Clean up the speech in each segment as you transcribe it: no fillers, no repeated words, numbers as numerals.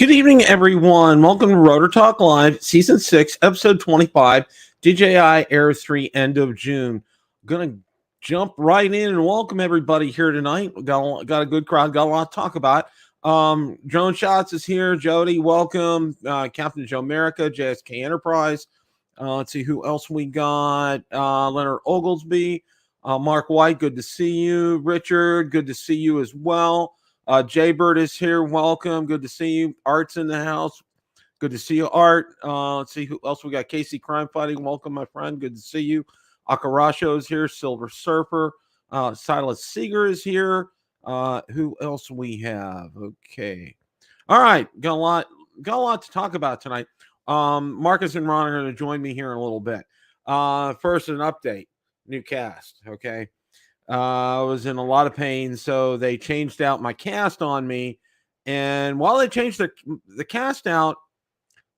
Good evening, everyone. Welcome to Rotor Talk Live, Season 6, Episode 25, DJI Air 3, end of June. Going to jump right in and welcome everybody here tonight. We got a good crowd, got a lot to talk about. Drone Shots is here. Jody, welcome. Captain Joe America, JSK Enterprise. Let's see who else we got. Leonard Oglesby, Mark White, good to see you. Richard, good to see you as well. Jaybird is here. Welcome. Good to see you. Art's in the house. Good to see you, Art. Let's see who else we got. Casey Crime Fighting. Welcome, my friend. Good to see you. Akarasho is here. Silver Surfer. Silas Seeger is here. Who else we have? Okay. All right. Got a lot to talk about tonight. Marcus and Ron are going to join me here in a little bit. First, an update. New cast. Okay. I was in a lot of pain, so they changed out my cast on me. And while they changed the cast out,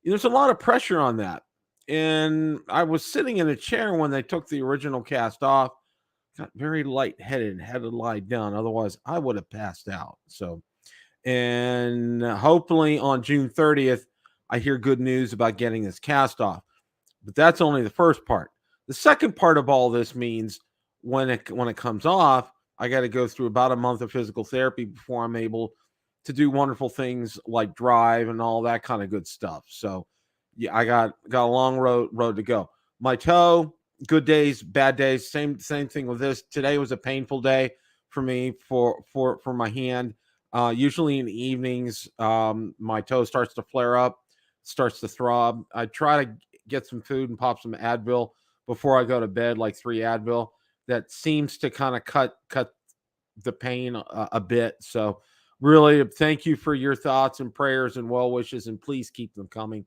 there's a lot of pressure on that. And I was sitting in a chair when they took the original cast off. Got very lightheaded and had to lie down. Otherwise, I would have passed out. So, and hopefully on June 30th, I hear good news about getting this cast off. But that's only the first part. The second part of all this means when it comes off, I got to go through about a month of physical therapy before I'm able to do wonderful things like drive and all that kind of good stuff. So yeah, I got a long road to go. My toe, good days, bad days, same thing with this. Today was a painful day for me for my hand. Usually in the evenings, my toe starts to flare up, starts to throb. I try to get some food and pop some Advil before I go to bed, like 3 Advil. That seems to kind of cut the pain a bit. So really thank you for your thoughts and prayers and well wishes, and please keep them coming.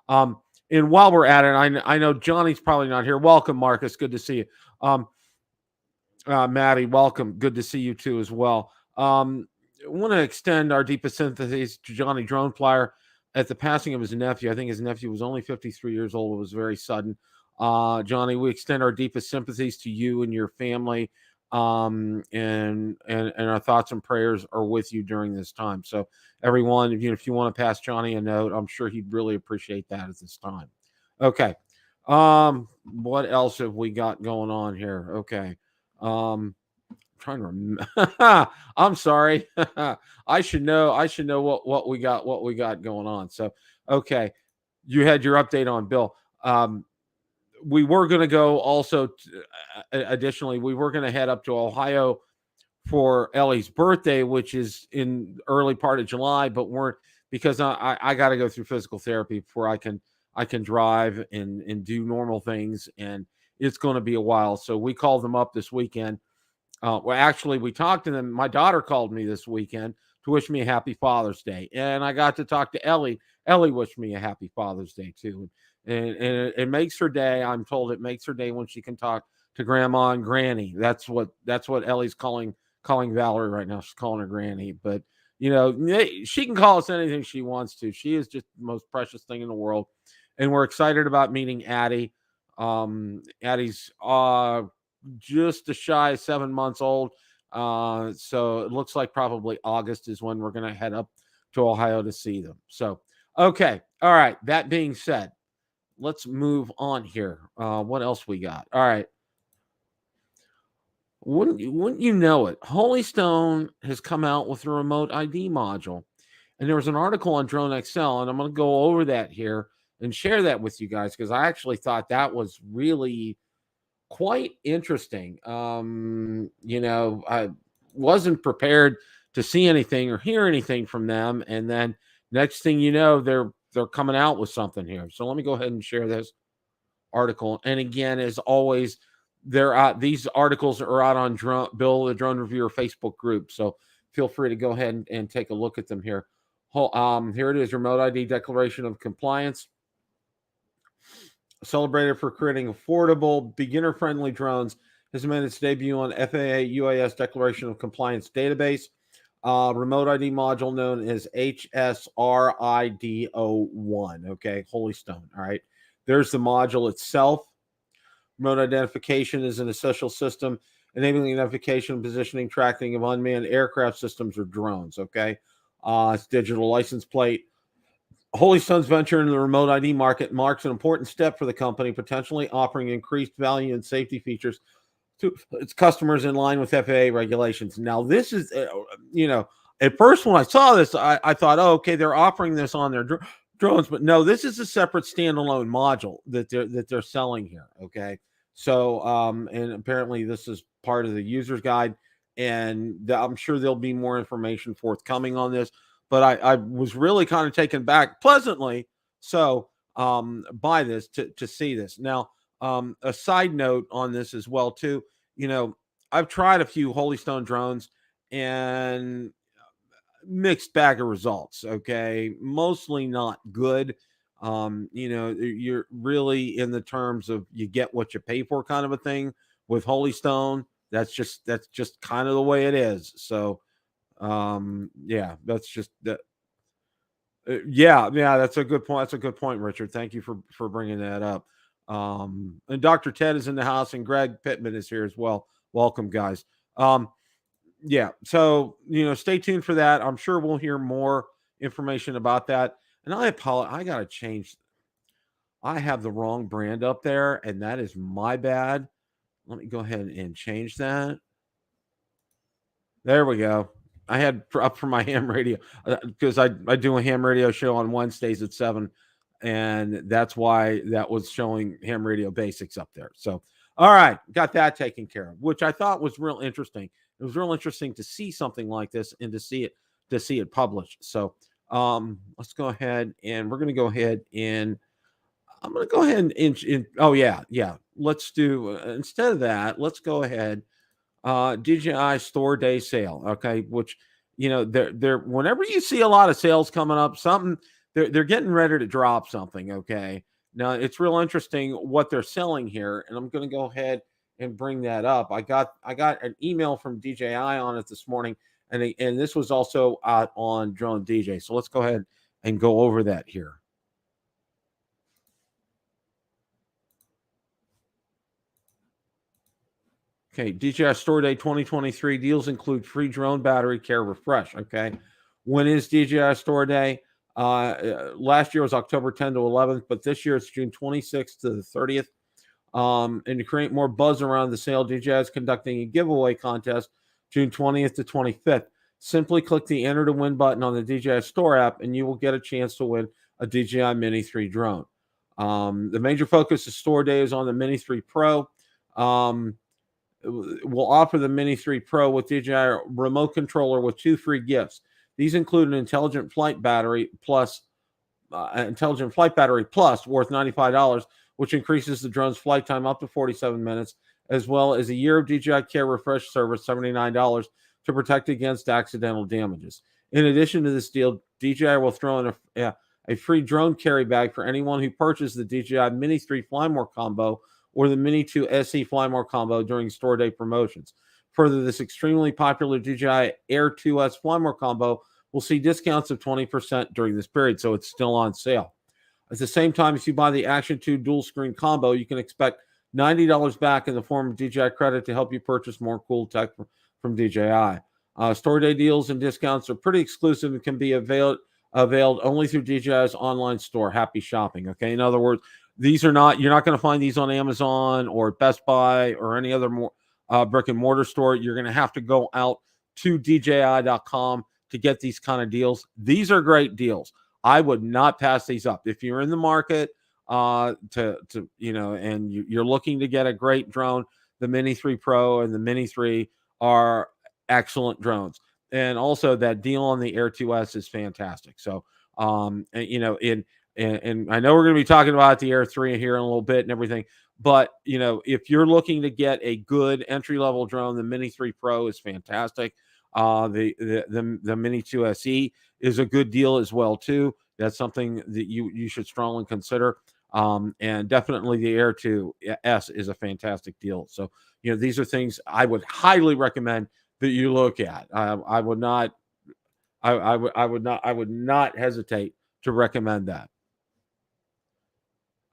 And while we're at it, I know Johnny's probably not here. Welcome, Marcus. Good to see you. Maddie, welcome. Good to see you too as well. I want to extend our deepest sympathies to Johnny Drone Flyer at the passing of his nephew. I think his nephew was only 53 years old. It was very sudden. Johnny, we extend our deepest sympathies to you and your family, and our thoughts and prayers are with you during this time. So everyone, if you want to pass Johnny a note, I'm sure he'd really appreciate that at this time. Okay. What else have we got going on here? Okay. Trying to remember. I'm sorry. I should know what we got going on. So, okay. You had your update on Bill. We were going to go also, additionally, we were going to head up to Ohio for Ellie's birthday, which is in early part of July, but weren't, because I got to go through physical therapy before I can drive and do normal things. And it's going to be a while. So we called them up this weekend. Well, actually, we talked to them. My daughter called me this weekend to wish me a happy Father's Day. And I got to talk to Ellie. Ellie wished me a happy Father's Day too. And it makes her day. I'm told it makes her day when she can talk to Grandma and Granny. That's what Ellie's calling Valerie right now. She's calling her Granny. But she can call us anything she wants to. She is just the most precious thing in the world. And we're excited about meeting Addie. Addie's just a shy of 7 months old. So it looks like probably August is when we're going to head up to Ohio to see them. So, okay. All right. That being said, let's move on here. What else we got? All right. Wouldn't you know it? Holystone has come out with a remote ID module. And there was an article on Drone XL, and I'm going to go over that here and share that with you guys, because I actually thought that was really quite interesting. I wasn't prepared to see anything or hear anything from them. And then next thing you know, they're coming out with something here. So let me go ahead and share this article. And again, as always, these articles are out on Bill the Drone Reviewer Facebook group. So feel free to go ahead and take a look at them here. Here it is, Remote ID Declaration of Compliance. Celebrated for creating affordable, beginner-friendly drones, has made its debut on FAA UAS Declaration of Compliance database. Remote ID module known as HSRID01. Okay, Holystone. All right. There's the module itself. Remote identification is an essential system enabling identification, positioning, tracking of unmanned aircraft systems or drones. Okay. It's digital license plate. Holystone's venture into the remote ID market marks an important step for the company, potentially offering increased value and safety features to its customers in line with FAA regulations. Now, this is, at first when I saw this, I thought, oh, okay, they're offering this on their drones, but no, this is a separate standalone module that they're selling here. Okay, so and apparently this is part of the user's guide, and I'm sure there'll be more information forthcoming on this. But I was really kind of taken back pleasantly so by this to see this. Now, a side note on this as well too, I've tried a few Holystone drones and mixed bag of results. Okay, mostly not good. You're really in the terms of you get what you pay for kind of a thing with Holystone. That's just kind of the way it is. So yeah, that's just that. Yeah, that's a good point. That's a good point, Richard. Thank you for bringing that up. And Dr. Ted is in the house, and Greg Pittman is here as well. Welcome, guys. Yeah, so stay tuned for that. I'm sure we'll hear more information about that. And I apologize. I gotta change. I have the wrong brand up there, and that is my bad. Let me go ahead and change that. There we go. I had up for my ham radio because I do a ham radio show on Wednesdays at 7, and that's why that was showing ham radio basics up there. So, all right, got that taken care of, which I thought was real interesting. It was real interesting to see something like this and to see it published. So, let's go ahead and we're going to go ahead and I'm going to go ahead and oh yeah. Let's do instead of that, let's go ahead DJI Store Day Sale. Okay, which they're whenever you see a lot of sales coming up, something they're getting ready to drop something. Okay, now it's real interesting what they're selling here, and I'm going to go ahead and bring that up. I got an email from DJI on it this morning, and this was also out on Drone DJ. So let's go ahead and go over that here. Okay, DJI Store Day 2023 deals include free drone battery care refresh. Okay, when is DJI Store Day? Last year was October 10 to 11th, but this year it's June 26th to the 30th. And to create more buzz around the sale, DJI is conducting a giveaway contest June 20th to 25th. Simply click the Enter to Win button on the DJI Store app, and you will get a chance to win a DJI Mini 3 drone. The major focus of Store Day is on the Mini 3 Pro. Will offer the Mini 3 Pro with DJI remote controller with 2 free gifts. These include an intelligent flight battery plus worth $95, which increases the drone's flight time up to 47 minutes, as well as a year of DJI Care refresh service, $79, to protect against accidental damages. In addition to this deal, DJI will throw in a free drone carry bag for anyone who purchases the DJI Mini 3 Fly More combo or the Mini 2 SE Fly More combo during Store Day promotions. Further, this extremely popular DJI Air 2S Fly More combo will see discounts of 20% during this period, so it's still on sale. At the same time, if you buy the Action 2 dual screen combo, you can expect $90 back in the form of DJI credit to help you purchase more cool tech from DJI. Store Day deals and discounts are pretty exclusive and can be availed only through DJI's online store. Happy shopping. Okay, in other words, you're not going to find these on Amazon or Best Buy or any other more brick and mortar store. You're going to have to go out to DJI.com to get these kind of deals. These are great deals. I would not pass these up. If you're in the market and you're looking to get a great drone, the Mini 3 Pro and the Mini 3 are excellent drones. And also that deal on the Air 2S is fantastic. So, and I know we're going to be talking about the Air 3 here in a little bit and everything, but if you're looking to get a good entry-level drone, the Mini 3 Pro is fantastic. The Mini 2 SE is a good deal as well too. That's something that you should strongly consider. And definitely the Air 2S is a fantastic deal. So, these are things I would highly recommend that you look at. I would not hesitate to recommend that.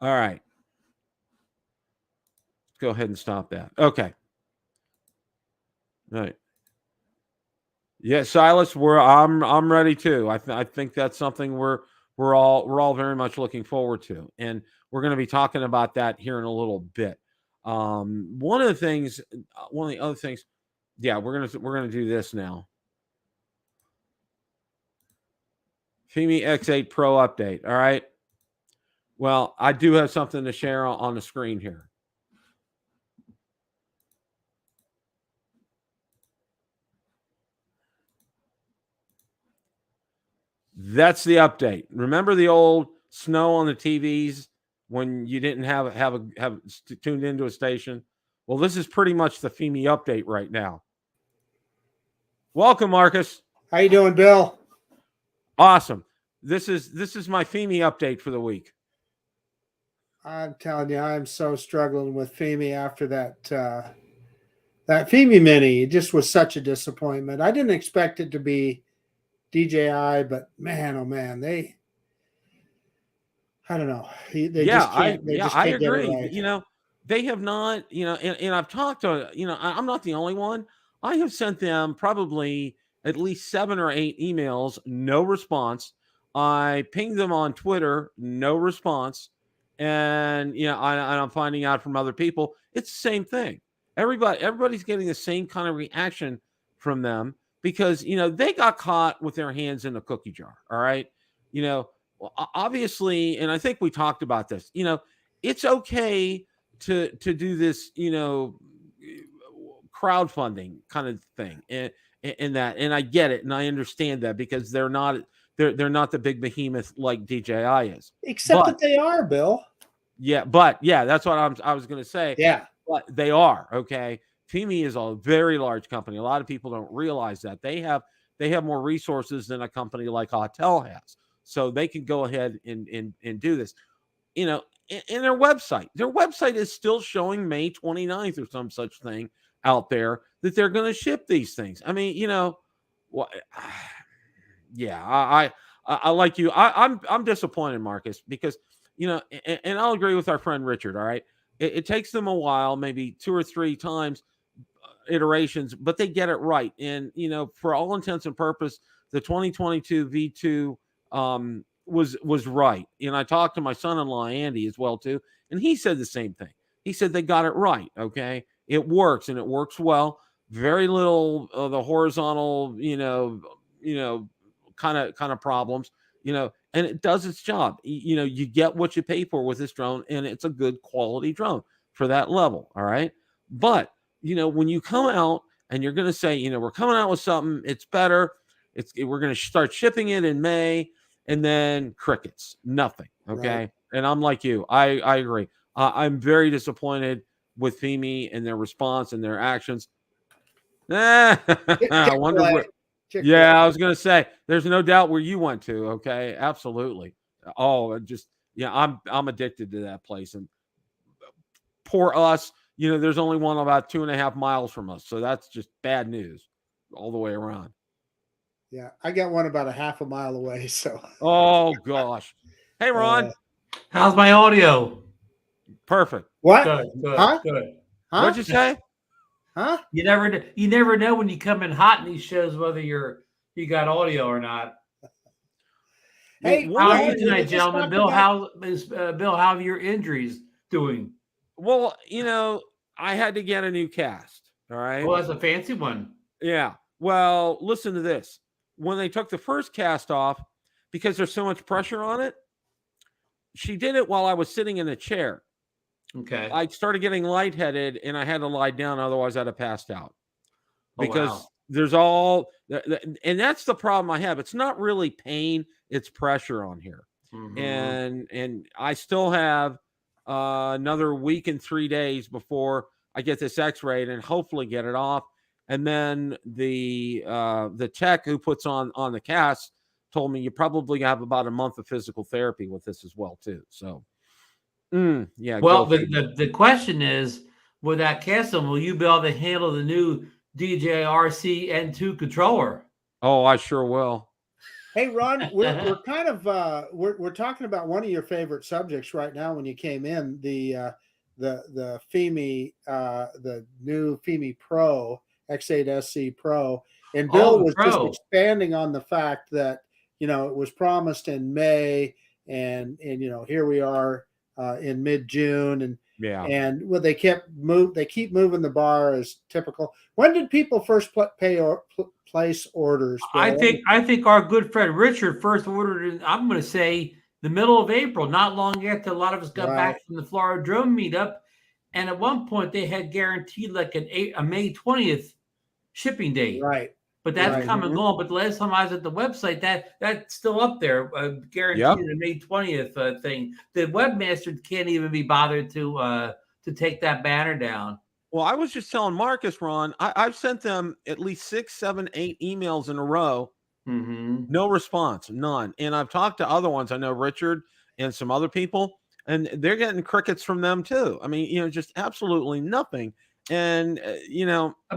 All right. Let's go ahead and stop that. Okay. All right. Yeah, Silas, I'm ready too. I think that's something we're we're all very much looking forward to, and we're going to be talking about that here in a little bit. One of the other things, yeah, we're gonna do this now. Fimi X8 Pro update. All right. Well, I do have something to share on the screen here. That's the update. Remember the old snow on the TVs when you didn't have tuned into a station? Well, this is pretty much the Fimi update right now. Welcome, Marcus. How you doing, Bill? Awesome. This is my Fimi update for the week. I'm telling you, I'm so struggling with Fimi after that Fimi Mini. It just was such a disappointment. I didn't expect it to be DJI, but man, oh man, I don't know. I agree. Right. You know, they have not, you know, and I've talked to, you know, I'm not the only one. I have sent them probably at least 7 or 8 emails, no response. I pinged them on Twitter, no response. And, you know, I'm finding out from other people, it's the same thing. Everybody's getting the same kind of reaction from them because, you know, they got caught with their hands in a cookie jar. All right. You know, obviously, and I think we talked about this, you know, it's okay to do this, you know, crowdfunding kind of thing and that, and I get it and I understand that because they're not the big behemoth like DJI is. Except that they are, Bill. Yeah, but yeah, that's what I was going to say. Yeah, but they are. Okay, Fimi is a very large company. A lot of people don't realize that they have more resources than a company like Hotel has, so they can go ahead and do this. You know, in their website is still showing May 29th or some such thing out there that they're going to ship these things. I mean, you know, what? Yeah, I like you. I'm disappointed, Marcus, because, you know, and I'll agree with our friend Richard. All right, it takes them a while, maybe 2 or 3 times iterations, but they get it right. And, you know, for all intents and purpose, the 2022 V2 was right. And I talked to my son-in-law Andy as well too, and he said the same thing. He said they got it right. Okay, it works and it works well. Very little the horizontal, you know, kind of problems, you know, and it does its job. You know, you get what you pay for with this drone, and it's a good quality drone for that level. All right. But, you know, when you come out and you're going to say, you know, we're coming out with something, it's better. We're going to start shipping it in May, and then crickets, nothing. Okay. Right. And I'm like you, I agree. I'm very disappointed with Fimi and their response and their actions. I wonder where. Yeah, I was going to say, there's no doubt where you went to. Okay, absolutely. Oh, just yeah, I'm addicted to that place, and poor us. You know, there's only one about 2.5 miles from us, so that's just bad news all the way around. Yeah, I got one about a half a mile away. So. Oh gosh. Hey, Ron. How's my audio? Perfect. What? Good. Huh? Good. Huh? What'd you say? Huh? You never know when you come in hot in these shows whether you got audio or not. Hey, how are you tonight, gentlemen? Bill, how are your injuries doing? Well, you know, I had to get a new cast. All right. Well, that's a fancy one. Yeah. Well, listen to this. When they took the first cast off, because there's so much pressure on it, she did it while I was sitting in a chair. Okay. I started getting lightheaded and I had to lie down. Otherwise, I'd have passed out. Because there's all, and that's the problem I have. It's not really pain. It's pressure on here. Mm-hmm. And I still have another week and 3 days before I get this x-rayed and hopefully get it off. And then the tech who puts on the cast told me you probably have about a month of physical therapy with this as well too. So, yeah. Well, the question is, with that cast on, will you be able to handle the new DJI RC N2 controller? Oh, I sure will. Hey, Ron, we're kind of we're talking about one of your favorite subjects right now. When you came in, the Fimi, the new Fimi Pro X8 SC Pro, and Bill was just expanding on the fact that it was promised in May, and here we are in mid-June, and well, they keep moving the bar as typical. When did people first place orders, Bill? I think our good friend Richard first ordered in, I'm going to say, the middle of April, not long after a lot of us got back from the Florida drone meetup. And at one point they had guaranteed like a May 20th shipping date. Right. But that's come and gone. But the last time I was at the website, that's still up there, guaranteed a May 20th thing. The webmaster can't even be bothered to take that banner down. Well, I was just telling Marcus, Ron, I've sent them at least 6, 7, 8 emails in a row. No response, none. And I've talked to other ones. I know Richard and some other people, and they're getting crickets from them too. I mean, just absolutely nothing. And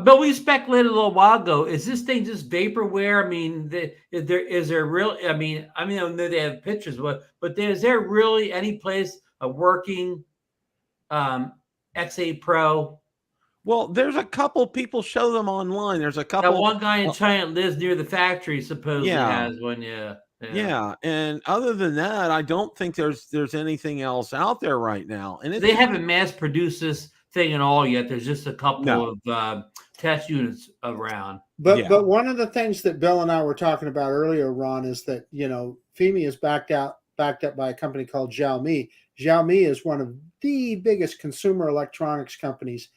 but we speculated a little while ago. Is this thing just vaporware? I mean, is there really? I mean, I know they have pictures, but is there really any place a working X8 Pro? Well, there's a couple people show them online. There's a couple. That one guy in China lives near the factory, supposedly has one. Yeah. And other than that, I don't think there's anything else out there right now. And they haven't mass produced this thing at all yet. There's just a couple of test units around. But one of the things that Bill and I were talking about earlier, Ron, is that Fimi is backed up by a company called Xiaomi. Xiaomi is one of the biggest consumer electronics companies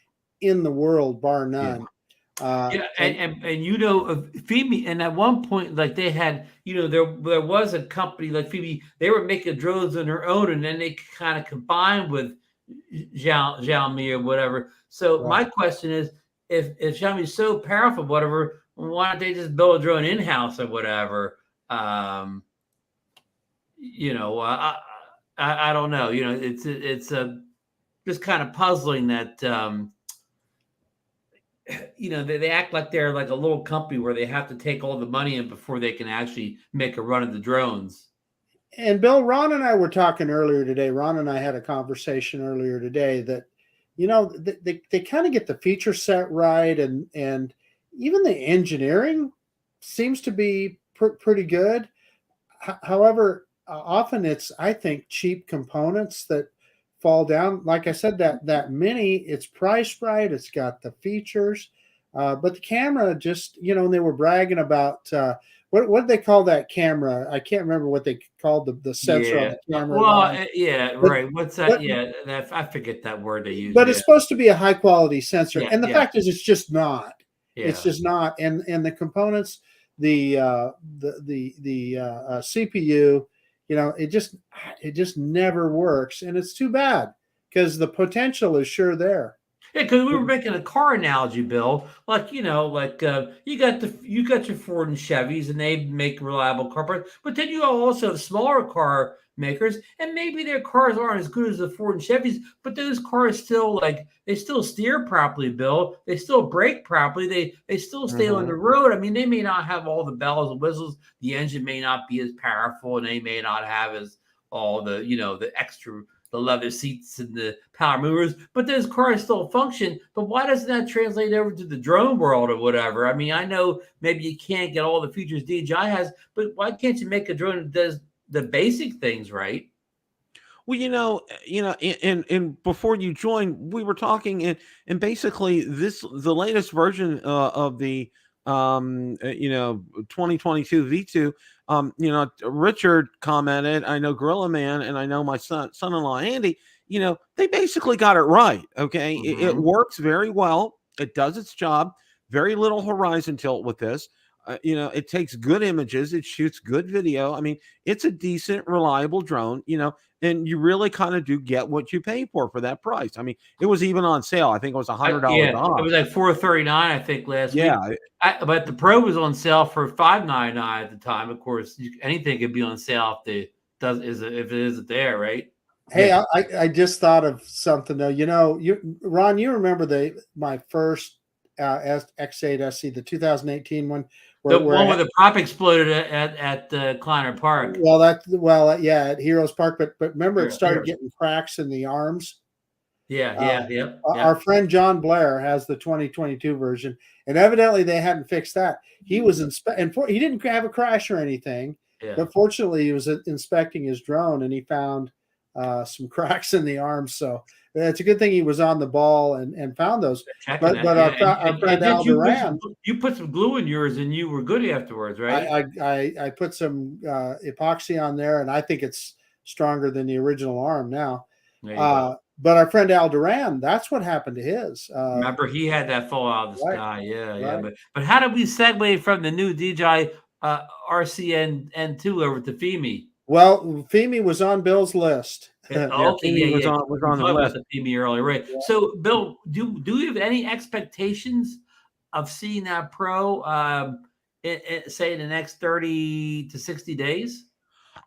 in the world, bar none. And Fimi, and at one point, like they had, there was a company like Fimi, they were making drones on their own, and then they kind of combined with Xiaomi or whatever. So my question is, if Xiaomi is so powerful, whatever, why don't they just build a drone in-house or whatever? I don't know. It's just kind of puzzling that they act like they're like a little company where they have to take all the money in before they can actually make a run of the drones. And Bill, Ron and I were talking earlier today. Ron and I had a conversation earlier today that, they kind of get the feature set right, and even the engineering seems to be pretty good. However, often it's, I think, cheap components that fall down. Like I said, that Mini, it's priced right, it's got the features, but the camera just, and they were bragging about what did they call that camera? I can't remember what they called the sensor on the camera. Well, right. What's that? I forget that word they use. But it's supposed to be a high quality sensor, and the fact is, it's just not. It's just not. And the components, the CPU, it just never works, and it's too bad because the potential is sure there. Yeah, because we were making a car analogy, Bill. Like you got your Ford and Chevys, and they make reliable car parts. But then you also have smaller car makers, and maybe their cars aren't as good as the Ford and Chevys, but those cars still they still steer properly, Bill. They still brake properly. They still stay on the road. I mean, they may not have all the bells and whistles. The engine may not be as powerful, and they may not have as all the the extra, the leather seats and the power movers, but those cars still function. But why doesn't that translate over to the drone world or whatever? I mean, I know maybe you can't get all the features DJI has, but why can't you make a drone that does the basic things right? Well, and before you joined, we were talking, and basically the latest version of the 2022 V2. Richard commented, I know Gorilla Man, and I know my son-in-law Andy. They basically got it right. Okay, it works very well. It does its job. Very little horizon tilt with this. It takes good images. It shoots good video. I mean, it's a decent, reliable drone, and you really kind of do get what you pay for that price. I mean, it was even on sale. I think it was $100 off. It was like $439, I think, last week. But the Pro was on sale for $599 at the time. Of course, anything could be on sale if it isn't there, right? Hey, I just thought of something though. Ron, you remember my first X8 SE, the 2018 one. The one where the prop exploded at Kleiner Park. At Heroes Park. But remember, it started getting cracks in the arms. Our friend John Blair has the 2022 version, and evidently they hadn't fixed that. He was he didn't have a crash or anything. But fortunately, he was inspecting his drone and he found some cracks in the arms. So it's a good thing he was on the ball and found those. But our friend Al Duran, you put some glue in yours and you were good afterwards, right? I put some epoxy on there, and I think it's stronger than the original arm now. But our friend Al Duran, that's what happened to his. Remember, he had that fall out of the sky. Yeah. Right. But how did we segue from the new DJI RCN N2 over to Fimi? Well, Fimi was on Bill's list. Okay, was on the list. The Fimi earlier, right? Yeah. So, Bill, do you have any expectations of seeing that Pro, say in the next 30 to 60 days?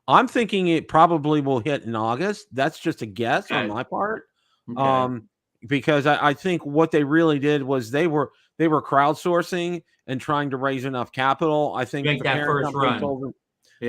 I'm thinking it probably will hit in August. That's just a guess on my part. Okay. Because I think what they really did was they were crowdsourcing and trying to raise enough capital. I think the parent company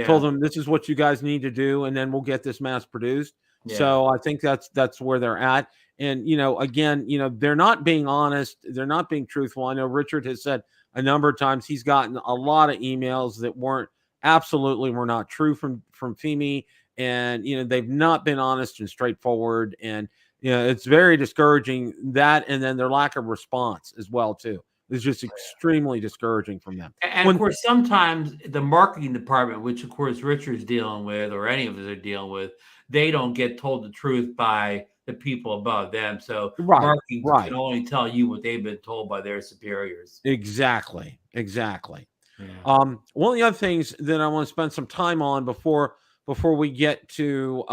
told them this is what you guys need to do, and then we'll get this mass produced. Yeah. So I think that's where they're at. And again, they're not being honest. They're not being truthful. I know Richard has said a number of times he's gotten a lot of emails that were not true from Fimi, and they've not been honest and straightforward, and it's very discouraging, that, and then their lack of response as well too. It's just extremely discouraging from them. And of course, sometimes the marketing department, which of course Richard's dealing with, or any of us are dealing with, they don't get told the truth by the people above them. So marketing can only tell you what they've been told by their superiors. Exactly. Yeah. One of the other things that I want to spend some time on before we get to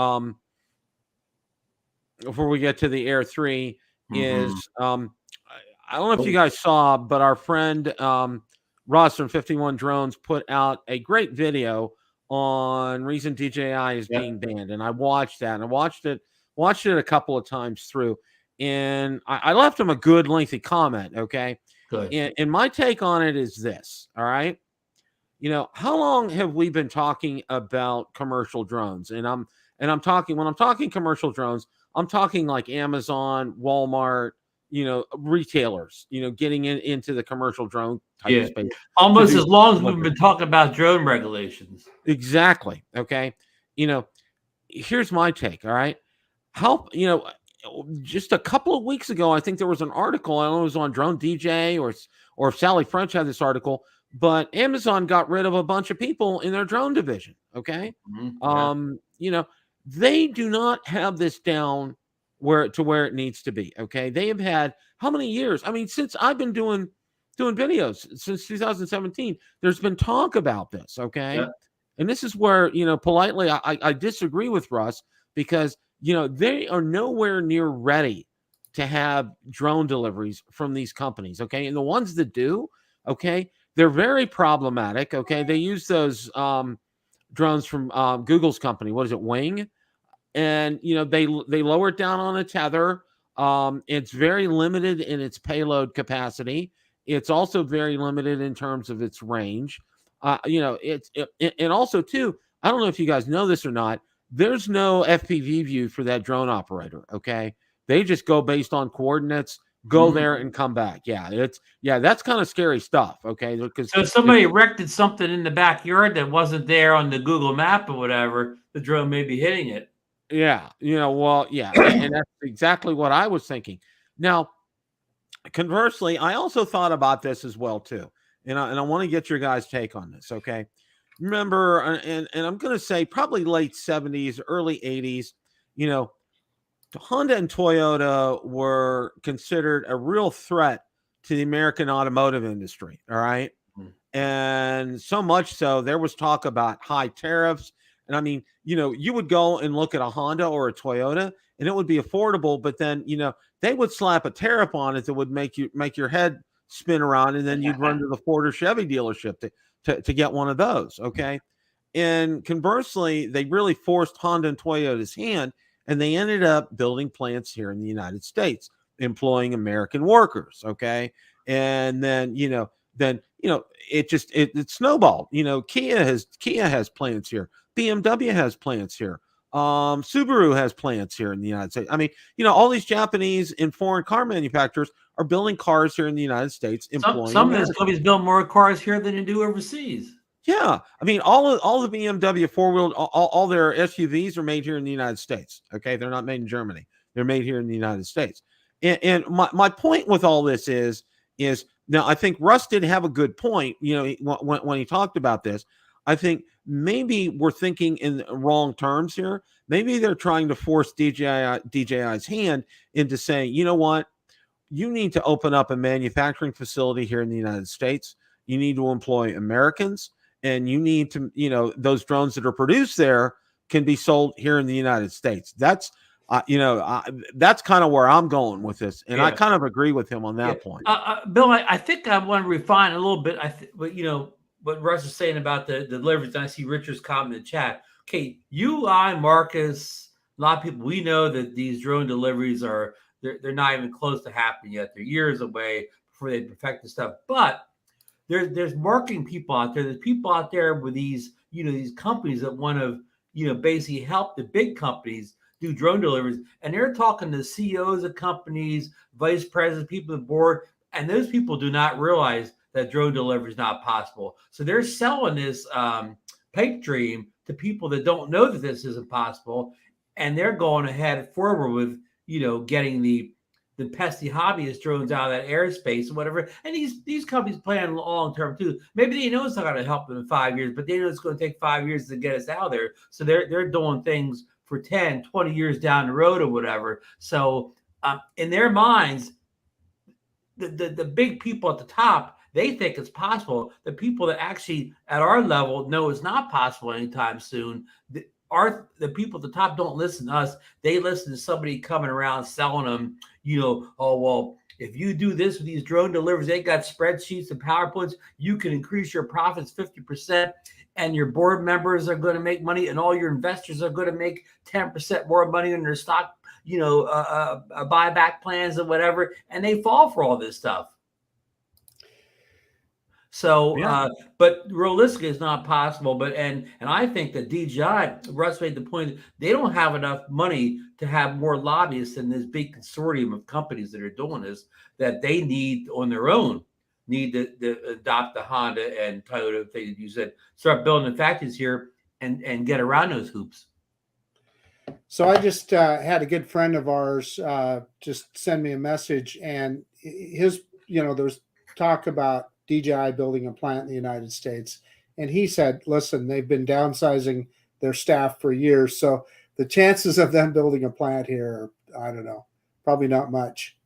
the Air 3 is I don't know if you guys saw, but our friend Ross from 51 Drones put out a great video on reason DJI is being banned, and I watched that, and I watched it a couple of times through, and I left him a good lengthy comment. Okay. Good. And my take on it is this. All right. How long have we been talking about commercial drones? And I'm talking, when I'm talking commercial drones, I'm talking like Amazon, Walmart, retailers, getting into the commercial drone type of space. Almost as long as we've been talking about drone regulations. Exactly. Okay. Here's my take. All right. How, just a couple of weeks ago, I think there was an article, I don't know if it was on Drone DJ or if Sally French had this article, but Amazon got rid of a bunch of people in their drone division. Okay. They do not have this down where it needs to be. Okay. They have had how many years? I mean, since I've been doing videos since 2017, there's been talk about this. Okay. Yeah. And this is where, politely, I disagree with Russ, because, they are nowhere near ready to have drone deliveries from these companies. Okay. And the ones that do, okay, they're very problematic. Okay. They use those drones from Google's company. What is it? Wing. And, they lower it down on a tether. It's very limited in its payload capacity. It's also very limited in terms of its range. And also too, I don't know if you guys know this or not, there's no FPV view for that drone operator. Okay. They just go based on coordinates, go there and come back. Yeah. That's kind of scary stuff. Okay. Because so if somebody erected something in the backyard that wasn't there on the Google map or whatever, the drone may be hitting it. Yeah. And that's exactly what I was thinking. Now, conversely, I also thought about this as well too. And I want to get your guys' take on this. Okay. Remember, and I'm going to say probably late 70s, early 80s, Honda and Toyota were considered a real threat to the American automotive industry. All right. And so much so there was talk about high tariffs. And I mean, you would go and look at a Honda or a Toyota and it would be affordable, but then, they would slap a tariff on it that would make your head spin around, and then you'd run to the Ford or Chevy dealership to get one of those. Okay. And conversely, they really forced Honda and Toyota's hand, and they ended up building plants here in the United States, employing American workers. Okay. And then, it snowballed. Kia has plants here. BMW has plants here. Subaru has plants here in the United States. I mean, all these Japanese and foreign car manufacturers are building cars here in the United States. Some of those companies build more cars here than they do overseas. Yeah, I mean, all the BMW four-wheel, all their SUVs are made here in the United States. Okay, they're not made in Germany; they're made here in the United States. And my point with all this is now I think Russ did have a good point. When he talked about this, I think maybe we're thinking in wrong terms here. Maybe they're trying to force DJI's hand into saying, you know what, you need to open up a manufacturing facility here in the United States. You need to employ Americans. And you need to, those drones that are produced there can be sold here in the United States. That's, that's kind of where I'm going with this. And I kind of agree with him on that point. Bill, I think I want to refine a little bit. But what Russ is saying about the deliveries. And I see Richard's comment in the chat. Okay, Marcus, a lot of people, we know that these drone deliveries they're not even close to happening yet. They're years away before they perfect the stuff. But there's marketing people out there. There's people out there with these companies that want to, basically help the big companies do drone deliveries. And they're talking to CEOs of companies, vice presidents, people on the board. And those people do not realize that drone delivery is not possible. So they're selling this pipe dream to people that don't know that this isn't possible. And they're going ahead forward with, getting the pesky hobbyist drones out of that airspace or whatever. And these companies plan long term too. Maybe they know it's not going to help them in 5 years, but they know it's going to take 5 years to get us out there. So they're doing things for 10, 20 years down the road or whatever. So in their minds, the big people at the top, they think it's possible. The people that actually at our level know it's not possible anytime soon. The people at the top don't listen to us. They listen to somebody coming around selling them, oh, well, if you do this with these drone deliveries, they got spreadsheets and PowerPoints, you can increase your profits 50%, and your board members are going to make money, and all your investors are going to make 10% more money in their stock, buyback plans and whatever, and they fall for all this stuff. So, but realistically, it's not possible. But and I think that DJI, Russ made the point that they don't have enough money to have more lobbyists in this big consortium of companies that are doing this, that they need on their own, need to adopt the Honda and Toyota thing that you said, start building the factories here and get around those hoops. So I just had a good friend of ours just send me a message, and his, there's talk about DJI building a plant in the United States. And he said, listen, they've been downsizing their staff for years. So the chances of them building a plant here, I don't know, probably not much.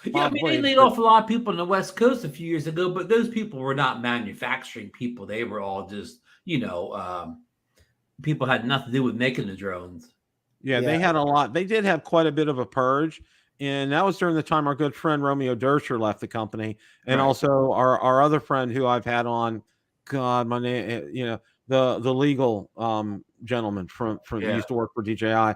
Yeah, they laid off a lot of people on the West Coast a few years ago, but those people were not manufacturing people. They were all just, people had nothing to do with making the drones. Yeah, they had a lot. They did have quite a bit of a purge. And that was during the time our good friend Romeo Dersher left the company. And also our other friend who I've had on, God, my name, the legal gentleman from used to work for DJI.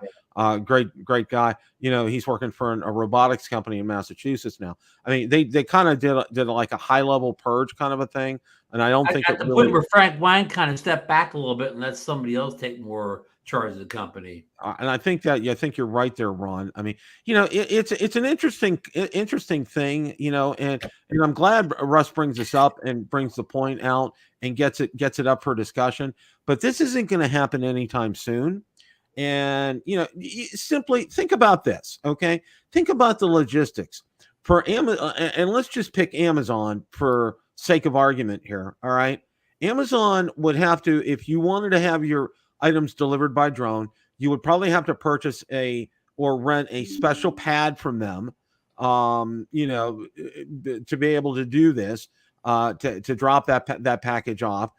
Great guy. He's working for a robotics company in Massachusetts now. I mean, they kind of did like a high level purge kind of a thing. And I don't think at the point where Frank Wang kind of stepped back a little bit and let somebody else take more charge of the company. And I think that, I think you're right there, Ron. I mean, it's an interesting thing, and I'm glad Russ brings this up and brings the point out and gets it up for discussion. But this isn't going to happen anytime soon. And simply think about this, okay? Think about the logistics for Amazon, and let's just pick Amazon for sake of argument here. All right, Amazon would have to, if you wanted to have your items delivered by drone, you would probably have to purchase or rent a special pad from them, to be able to do this, to drop that package off.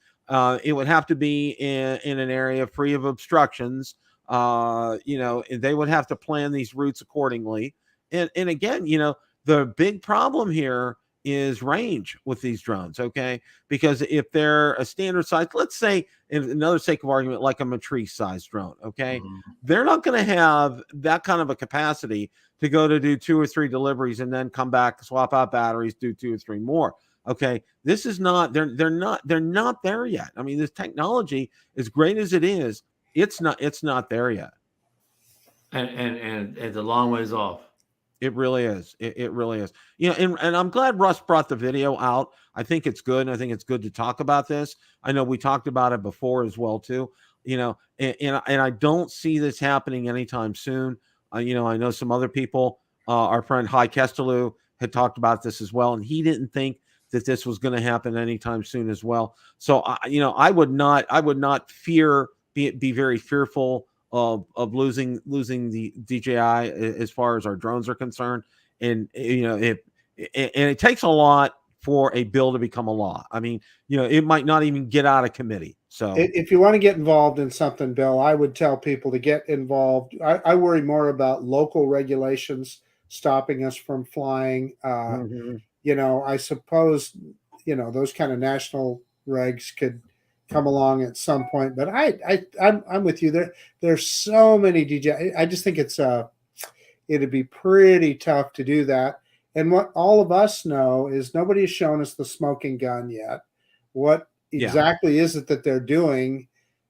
It would have to be in an area free of obstructions. They would have to plan these routes accordingly. And again, the big problem here is range with these drones, okay? Because if they're a standard size, let's say, in another sake of argument, like a Matrice size drone, okay? They're not going to have that kind of a capacity to go to do 2 or 3 deliveries and then come back, swap out batteries, do 2 or 3 more. Okay, this is not. They're not there yet. I mean, this technology, as great as it is, it's not there yet. And it's a long ways off. It really is. It really is. You know, and I'm glad Russ brought the video out. I think it's good. I think it's good to talk about this. I know we talked about it before as well too. You know, and I don't see this happening anytime soon. You know, I know some other people. Our friend Hi Kestelou had talked about this as well, and he didn't think that this was going to happen anytime soon as well. So, you know, I would not be very fearful of losing the DJI as far as our drones are concerned. And you know, it takes a lot for a bill to become a law. I mean, you know, it might not even get out of committee. So if you want to get involved in something, Bill, I would tell people to get involved. I worry more about local regulations stopping us from flying. You know, I suppose, you know, those kind of national regs could come along at some point, but I'm with you. There's so many DJI. I just think it'd be pretty tough to do that. And what all of us know is nobody has shown us the smoking gun yet. What exactly is it that they're doing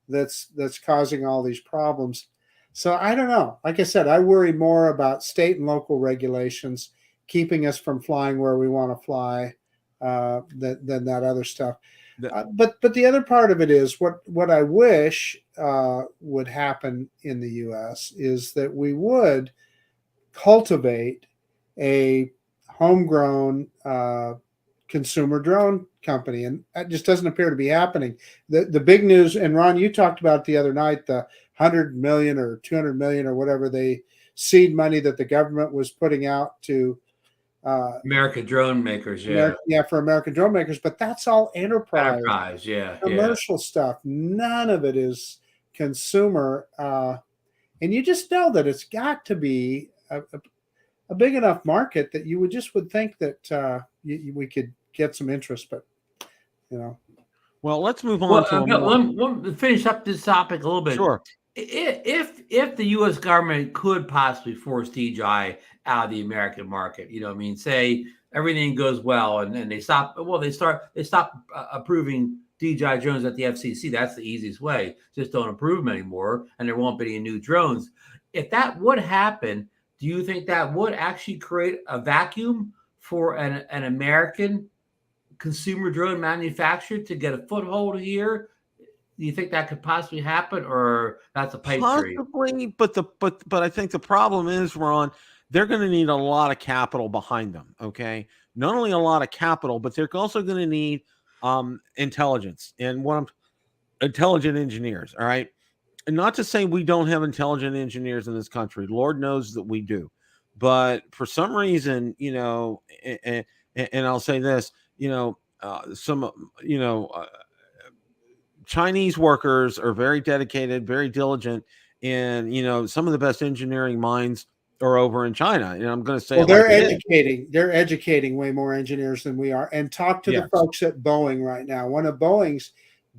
that's causing all these problems? So I don't know. Like I said, I worry more about state and local regulations keeping us from flying where we want to fly than that other stuff. But the other part of it is what I wish would happen in the U.S. is that we would cultivate a homegrown consumer drone company, and that just doesn't appear to be happening. The big news, and Ron, you talked about the other night, the 100 million or 200 million or whatever the seed money that the government was putting out to American drone makers, for American drone makers, but that's all enterprise, commercial stuff. None of it is consumer, and you just know that it's got to be a big enough market that you would think that we could get some interest, but you know. Well, let's move on to let me finish up this topic a little bit. Sure. If the U.S. government could possibly force DJI out of the American market, you know, I mean, say everything goes well and then they stop approving DJI drones at the FCC. That's the easiest way. Just don't approve them anymore, and there won't be any new drones. If that would happen, do you think that would actually create a vacuum for an American consumer drone manufacturer to get a foothold here? Do you think that could possibly happen, or that's a pipe dream? Possibly, but I think the problem is, Ron, they're going to need a lot of capital behind them. Okay, not only a lot of capital, but they're also going to need intelligence and intelligent engineers. All right, and not to say we don't have intelligent engineers in this country. Lord knows that we do, but for some reason, you know, and I'll say this, you know, Chinese workers are very dedicated, very diligent, and you know, some of the best engineering minds are over in China. And I'm going to say, they're educating way more engineers than we are. And talk to the folks at Boeing right now. One of Boeing's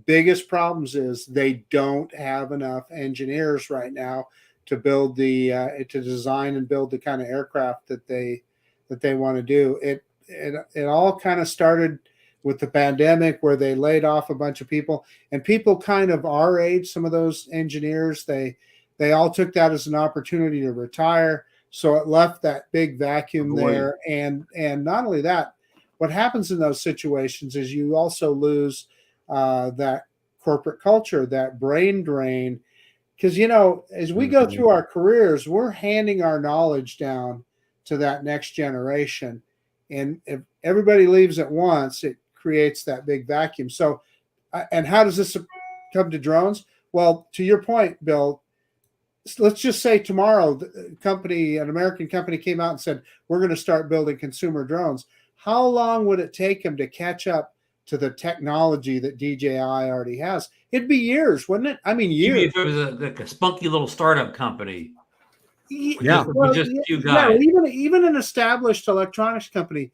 biggest problems is they don't have enough engineers right now to build to design and build the kind of aircraft that they want to do. It all kind of started with the pandemic, where they laid off a bunch of people, and people kind of our age, some of those engineers, they all took that as an opportunity to retire. So it left that big vacuum there. And not only that, what happens in those situations is you also lose that corporate culture, that brain drain. Because, you know, as we go through our careers, we're handing our knowledge down to that next generation. And if everybody leaves at once, it creates that big vacuum. So, and how does this come to drones? Well, to your point, Bill, let's just say tomorrow an American company came out and said, we're going to start building consumer drones. How long would it take them to catch up to the technology that DJI already has? It'd be years, wouldn't it? I mean, years. If it was like a spunky little startup company. Yeah. Just a few guys. Yeah, even an established electronics company.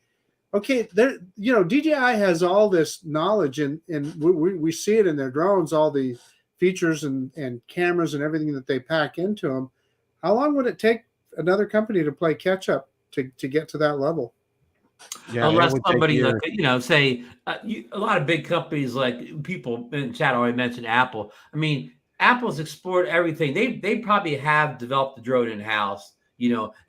Okay, there, you know, DJI has all this knowledge, and we see it in their drones, all the features and cameras and everything that they pack into them. How long would it take another company to play catch up to get to that level? Yeah, unless somebody, like, you know, say a lot of big companies, like people in chat already mentioned Apple. I mean, Apple's explored everything. They probably have developed the drone in house.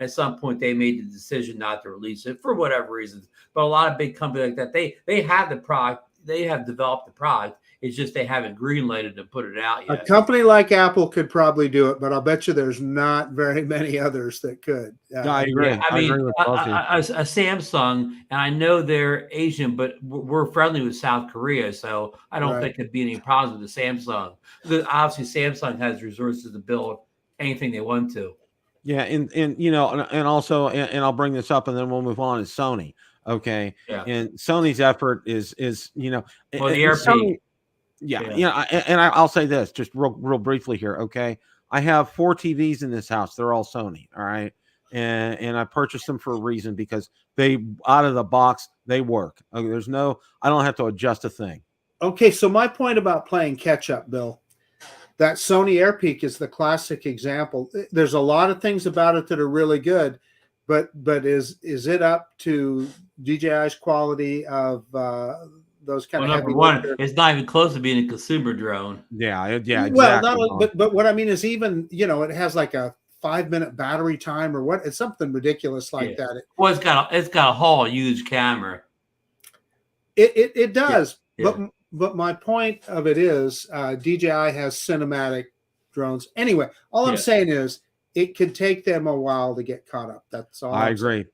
at some point they made the decision not to release it for whatever reasons. But a lot of big companies like that, they have the product, they have developed the product. It's just they haven't greenlighted to put it out yet. A company like Apple could probably do it, but I'll bet you there's not very many others that could. I agree. Yeah, I mean, a Samsung, and I know they're Asian, but we're friendly with South Korea, so I don't think there'd be any problems with the Samsung. Obviously, Samsung has resources to build anything they want to. Yeah, and also, and I'll bring this up, and then we'll move on. Is Sony, okay? Yeah. And Sony's effort is well, the Air Sony, and I'll say this just real briefly here, okay? I have 4 TVs in this house. They're all Sony, all right? And I purchased them for a reason, because they, out of the box, they work. Okay, I don't have to adjust a thing. Okay, so my point about playing catch up, Bill, that Sony AirPeak is the classic example. There's a lot of things about it that are really good, but is it up to DJI's quality of those kind of number heavy one, lifter? it's not even close to being a consumer drone. Yeah, exactly. Well, but what I mean is, even it has like a 5-minute battery time or what? It's something ridiculous like that. Well, it's got a whole huge camera. It does, Yeah. But my point of it is, DJI has cinematic drones. Anyway, all I'm saying is, it could take them a while to get caught up. That's all. I agree,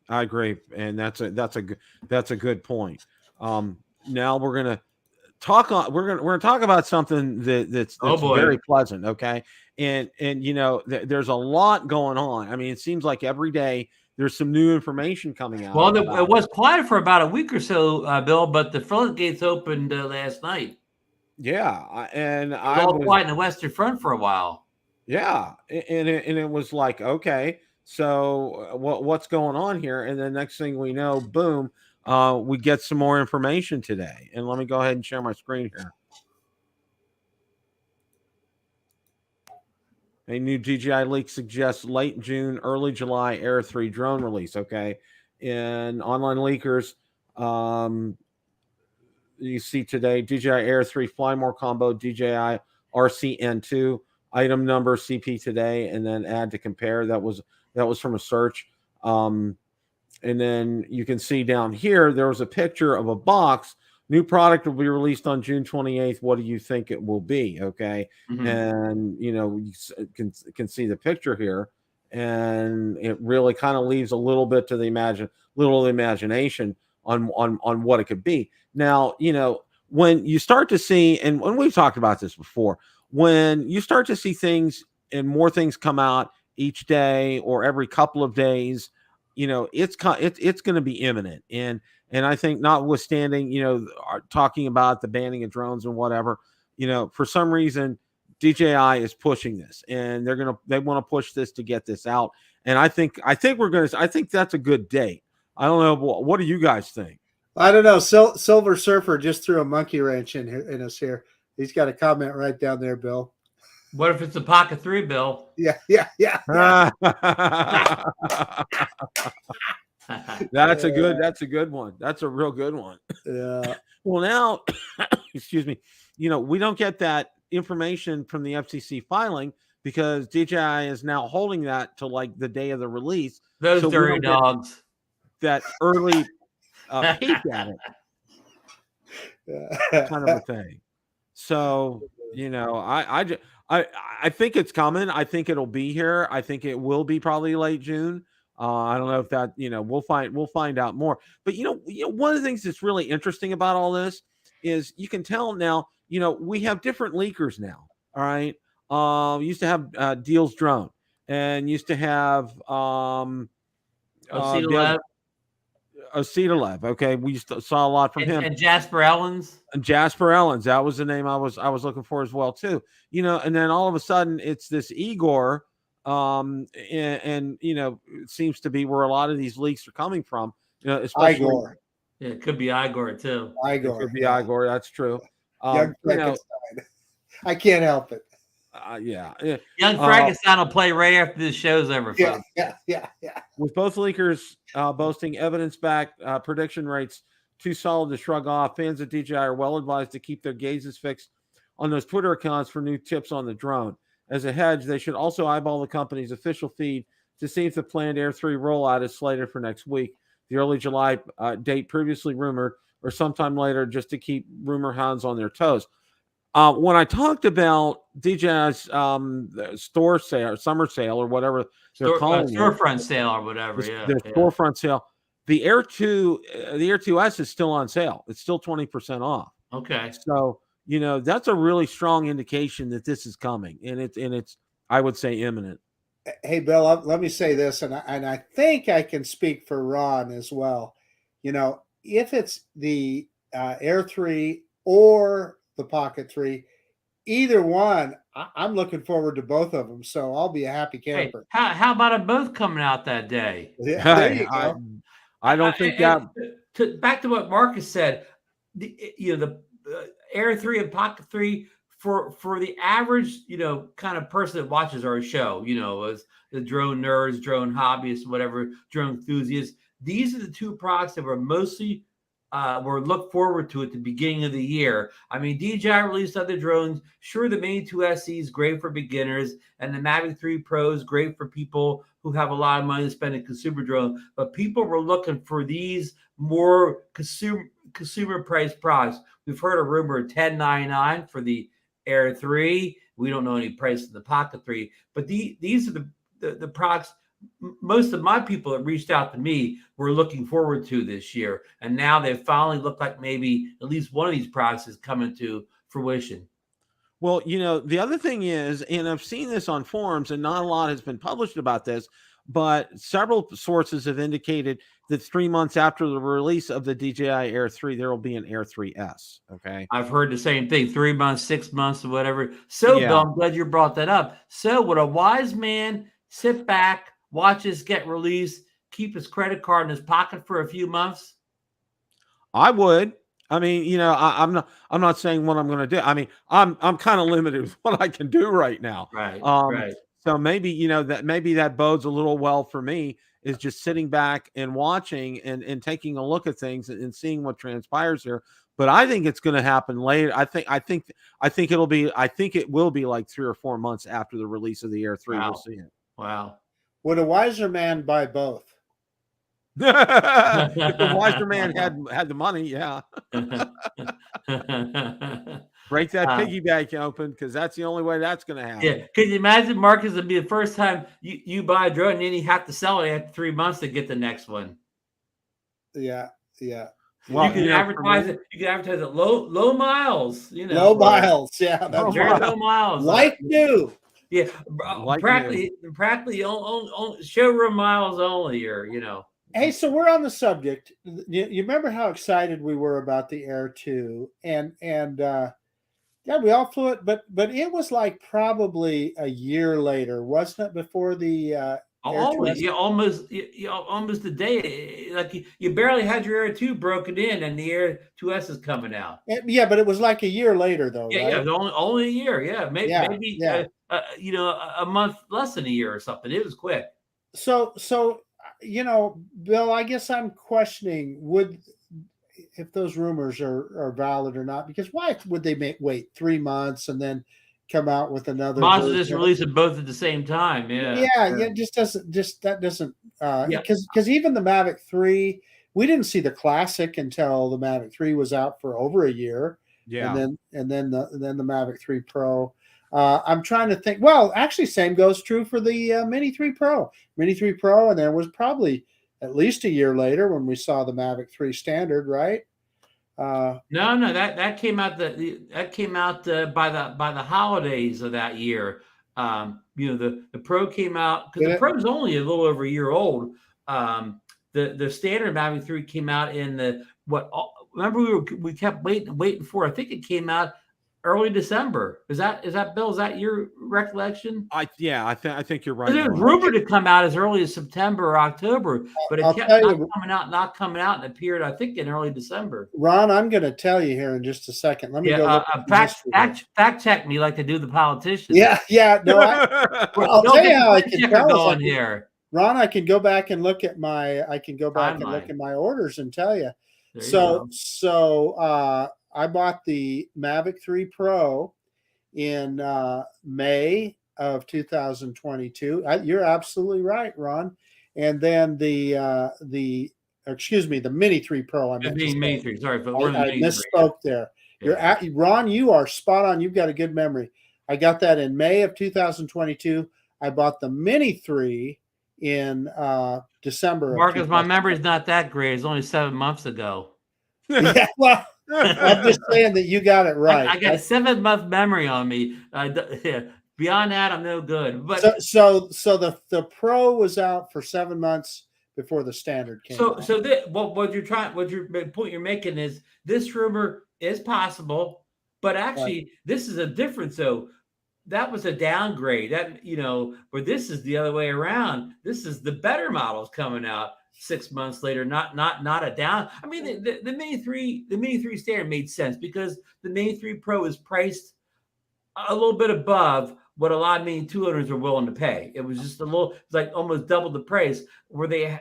and that's a good point. Now we're gonna talk on. We're gonna talk about something that's very pleasant. Okay, and there's a lot going on. I mean, it seems like every day there's some new information coming out. Well, it was quiet for about a week or so, Bill, but the floodgates opened last night. Yeah, and I was quiet in the Western Front for a while. Yeah, and it was like, okay, so what's going on here? And then next thing we know, boom, we get some more information today. And let me go ahead and share my screen here. A new DJI leak suggests late June, early July Air 3 drone release. Okay, and online leakers, you see today DJI Air 3 Fly More combo, DJI RCN2. Item number CP today, and then add to compare. That was from a search. And then you can see down here, there was a picture of a box. New product will be released on June 28th. What do you think it will be? Okay. Mm-hmm. And, you can see the picture here, and it really kind of leaves a little bit to the imagination on what it could be. Now, when you start to see, and when we've talked about this before, when you start to see things and more things come out each day or every couple of days, it's going to be imminent. And I think, notwithstanding, talking about the banning of drones and whatever, for some reason, DJI is pushing this, and they want to push this to get this out. And I think that's a good date. I don't know. What do you guys think? I don't know. Silver Surfer just threw a monkey wrench in us here. He's got a comment right down there, Bill. What if it's a Pocket 3, Bill? Yeah. That's a good one. That's a real good one. Yeah. Well, now, excuse me, we don't get that information from the FCC filing, because DJI is now holding that to like the day of the release. Those dirty dogs. That early peek at it. Kind of a thing. So, I think it's coming. I think it'll be here. I think it will be probably late June. I don't know if that, we'll find out more. But, one of the things that's really interesting about all this is you can tell now, we have different leakers now. All right. We used to have Deals Drone, and used to have Osita. Okay, we saw a lot from him. And Jasper Ellens. That was the name I was looking for as well too. And then all of a sudden it's this Igor, and it seems to be where a lot of these leaks are coming from. Especially Igor. Yeah, it could be Igor too. Igor. It could be Igor. That's true. Young I can't help it. Yeah. Young Frankenstein will play right after this show's over. Yeah. With both leakers boasting evidence-backed prediction rates too solid to shrug off, fans of DJI are well advised to keep their gazes fixed on those Twitter accounts for new tips on the drone. As a hedge, they should also eyeball the company's official feed to see if the planned Air 3 rollout is slated for next week. The early July date previously rumored, or sometime later, just to keep rumor hounds on their toes. When I talked about DJI's store sale, or summer sale, or whatever they're calling it, storefront sale or whatever, their storefront sale, the Air 2S is still on sale. It's still 20% off. Okay. So, that's a really strong indication that this is coming, and it's I would say imminent. Hey, Bill, let me say this, and I think I can speak for Ron as well. If it's the Air 3 or the Pocket 3, either one, I'm looking forward to both of them. So I'll be a happy camper. Hey, how about them both coming out that day? Yeah, there you go. I don't think that. Back to what Marcus said, the Air 3 and Pocket 3 for the average, kind of person that watches our show, as the drone nerds, drone hobbyists, whatever, drone enthusiasts. These are the two products that were mostly look forward to at the beginning of the year. I mean, DJI released other drones. Sure, the Mini 2 SE is great for beginners, and the Mavic 3 Pro is great for people who have a lot of money to spend in consumer drone. But people were looking for these more consumer price products. We've heard a rumor of $10.99 for the Air 3. We don't know any price in the Pocket 3, but these are the products most of my people that reached out to me were looking forward to this year. And now they finally look like maybe at least one of these products is coming to fruition. Well, the other thing is, and I've seen this on forums, and not a lot has been published about this, but several sources have indicated that 3 months after the release of the DJI Air 3, there will be an Air 3S. Okay. I've heard the same thing, 3 months, 6 months, or whatever. So, Yeah. Bill, I'm glad you brought that up. So would a wise man sit back, watch this get released, keep his credit card in his pocket for a few months? I would. I mean, I'm not saying what I'm going to do. I mean, I'm kind of limited with what I can do right now. Right. Right. So maybe, that bodes a little well for me, is just sitting back and watching and taking a look at things and seeing what transpires here. But I think it's going to happen later. I think it will be like 3 or 4 months after the release of the Air 3. Wow. We'll see it. Wow. Would a wiser man buy both? If the wiser man had the money, yeah. Break that piggy bank open, because that's the only way that's going to happen. Yeah. Can you imagine, Marcus, it'd be the first time you buy a drone and then you have to sell it after 3 months to get the next one? Yeah. Yeah. Well, you can advertise it. You can advertise it low miles. Low miles. Yeah. That's very low miles. Like new. Yeah. Like practically showroom miles only, or Hey, so we're on the subject. You remember how excited we were about the Air 2, and yeah, we all flew it, but it was like probably a year later, wasn't it? Before the almost a day. Like you barely had your Air 2 broken in, and the Air 2S is coming out. Yeah, but it was like a year later, though. Yeah, right? yeah, it was only a year. Yeah, maybe a month less than a year or something. It was quick. So Bill, I guess I'm questioning if those rumors are valid or not, because why would they wait 3 months and then come out with another? Monster just release them both at the same time. Yeah. It just doesn't because even the Mavic 3, we didn't see the Classic until the Mavic 3 was out for over a year. Yeah. And then the Mavic 3 Pro. I'm trying to think. Well, actually, same goes true for the Mini 3 Pro. Mini 3 Pro, and there was probably at least a year later when we saw the Mavic 3 Standard, right? No, that came out by the holidays of that year. The Pro came out because the Pro is only a little over a year old. The standard Mavic 3 came out in remember we kept waiting for. I think it came out early December. Is that Bill? Is that your recollection? I think you're right. It was rumored to come out as early as September or October, but it kept not coming out, and appeared, I think, in early December. Ron, I'm going to tell you here in just a second. Let me go. Fact check me like they do the politicians. Yeah. No, I'll tell you how I can tell here. Ron, I can go back and look at my orders and tell you. I bought the Mavic 3 Pro in May of 2022. You're absolutely right, Ron. And then the Mini 3 Pro. I meant to say. Mini 3. Sorry, but I misspoke there. Yeah. Ron, you are spot on. You've got a good memory. I got that in May of 2022. I bought the Mini 3 in December. Marcus, my memory's not that great. It's only 7 months ago. Yeah, well, I'm just saying that you got it right. I got a 7-month memory on me. Beyond that, I'm no good. But so the Pro was out for 7 months before the standard came out. So what your point you're making is this rumor is possible, but actually this is a difference. So that was a downgrade. That where this is the other way around. This is the better models coming out 6 months later, not a down. I mean, the Mini 3 standard made sense because the Mini 3 Pro is priced a little bit above what a lot of Mini 200s are willing to pay. It was just it's like almost double the price. Where they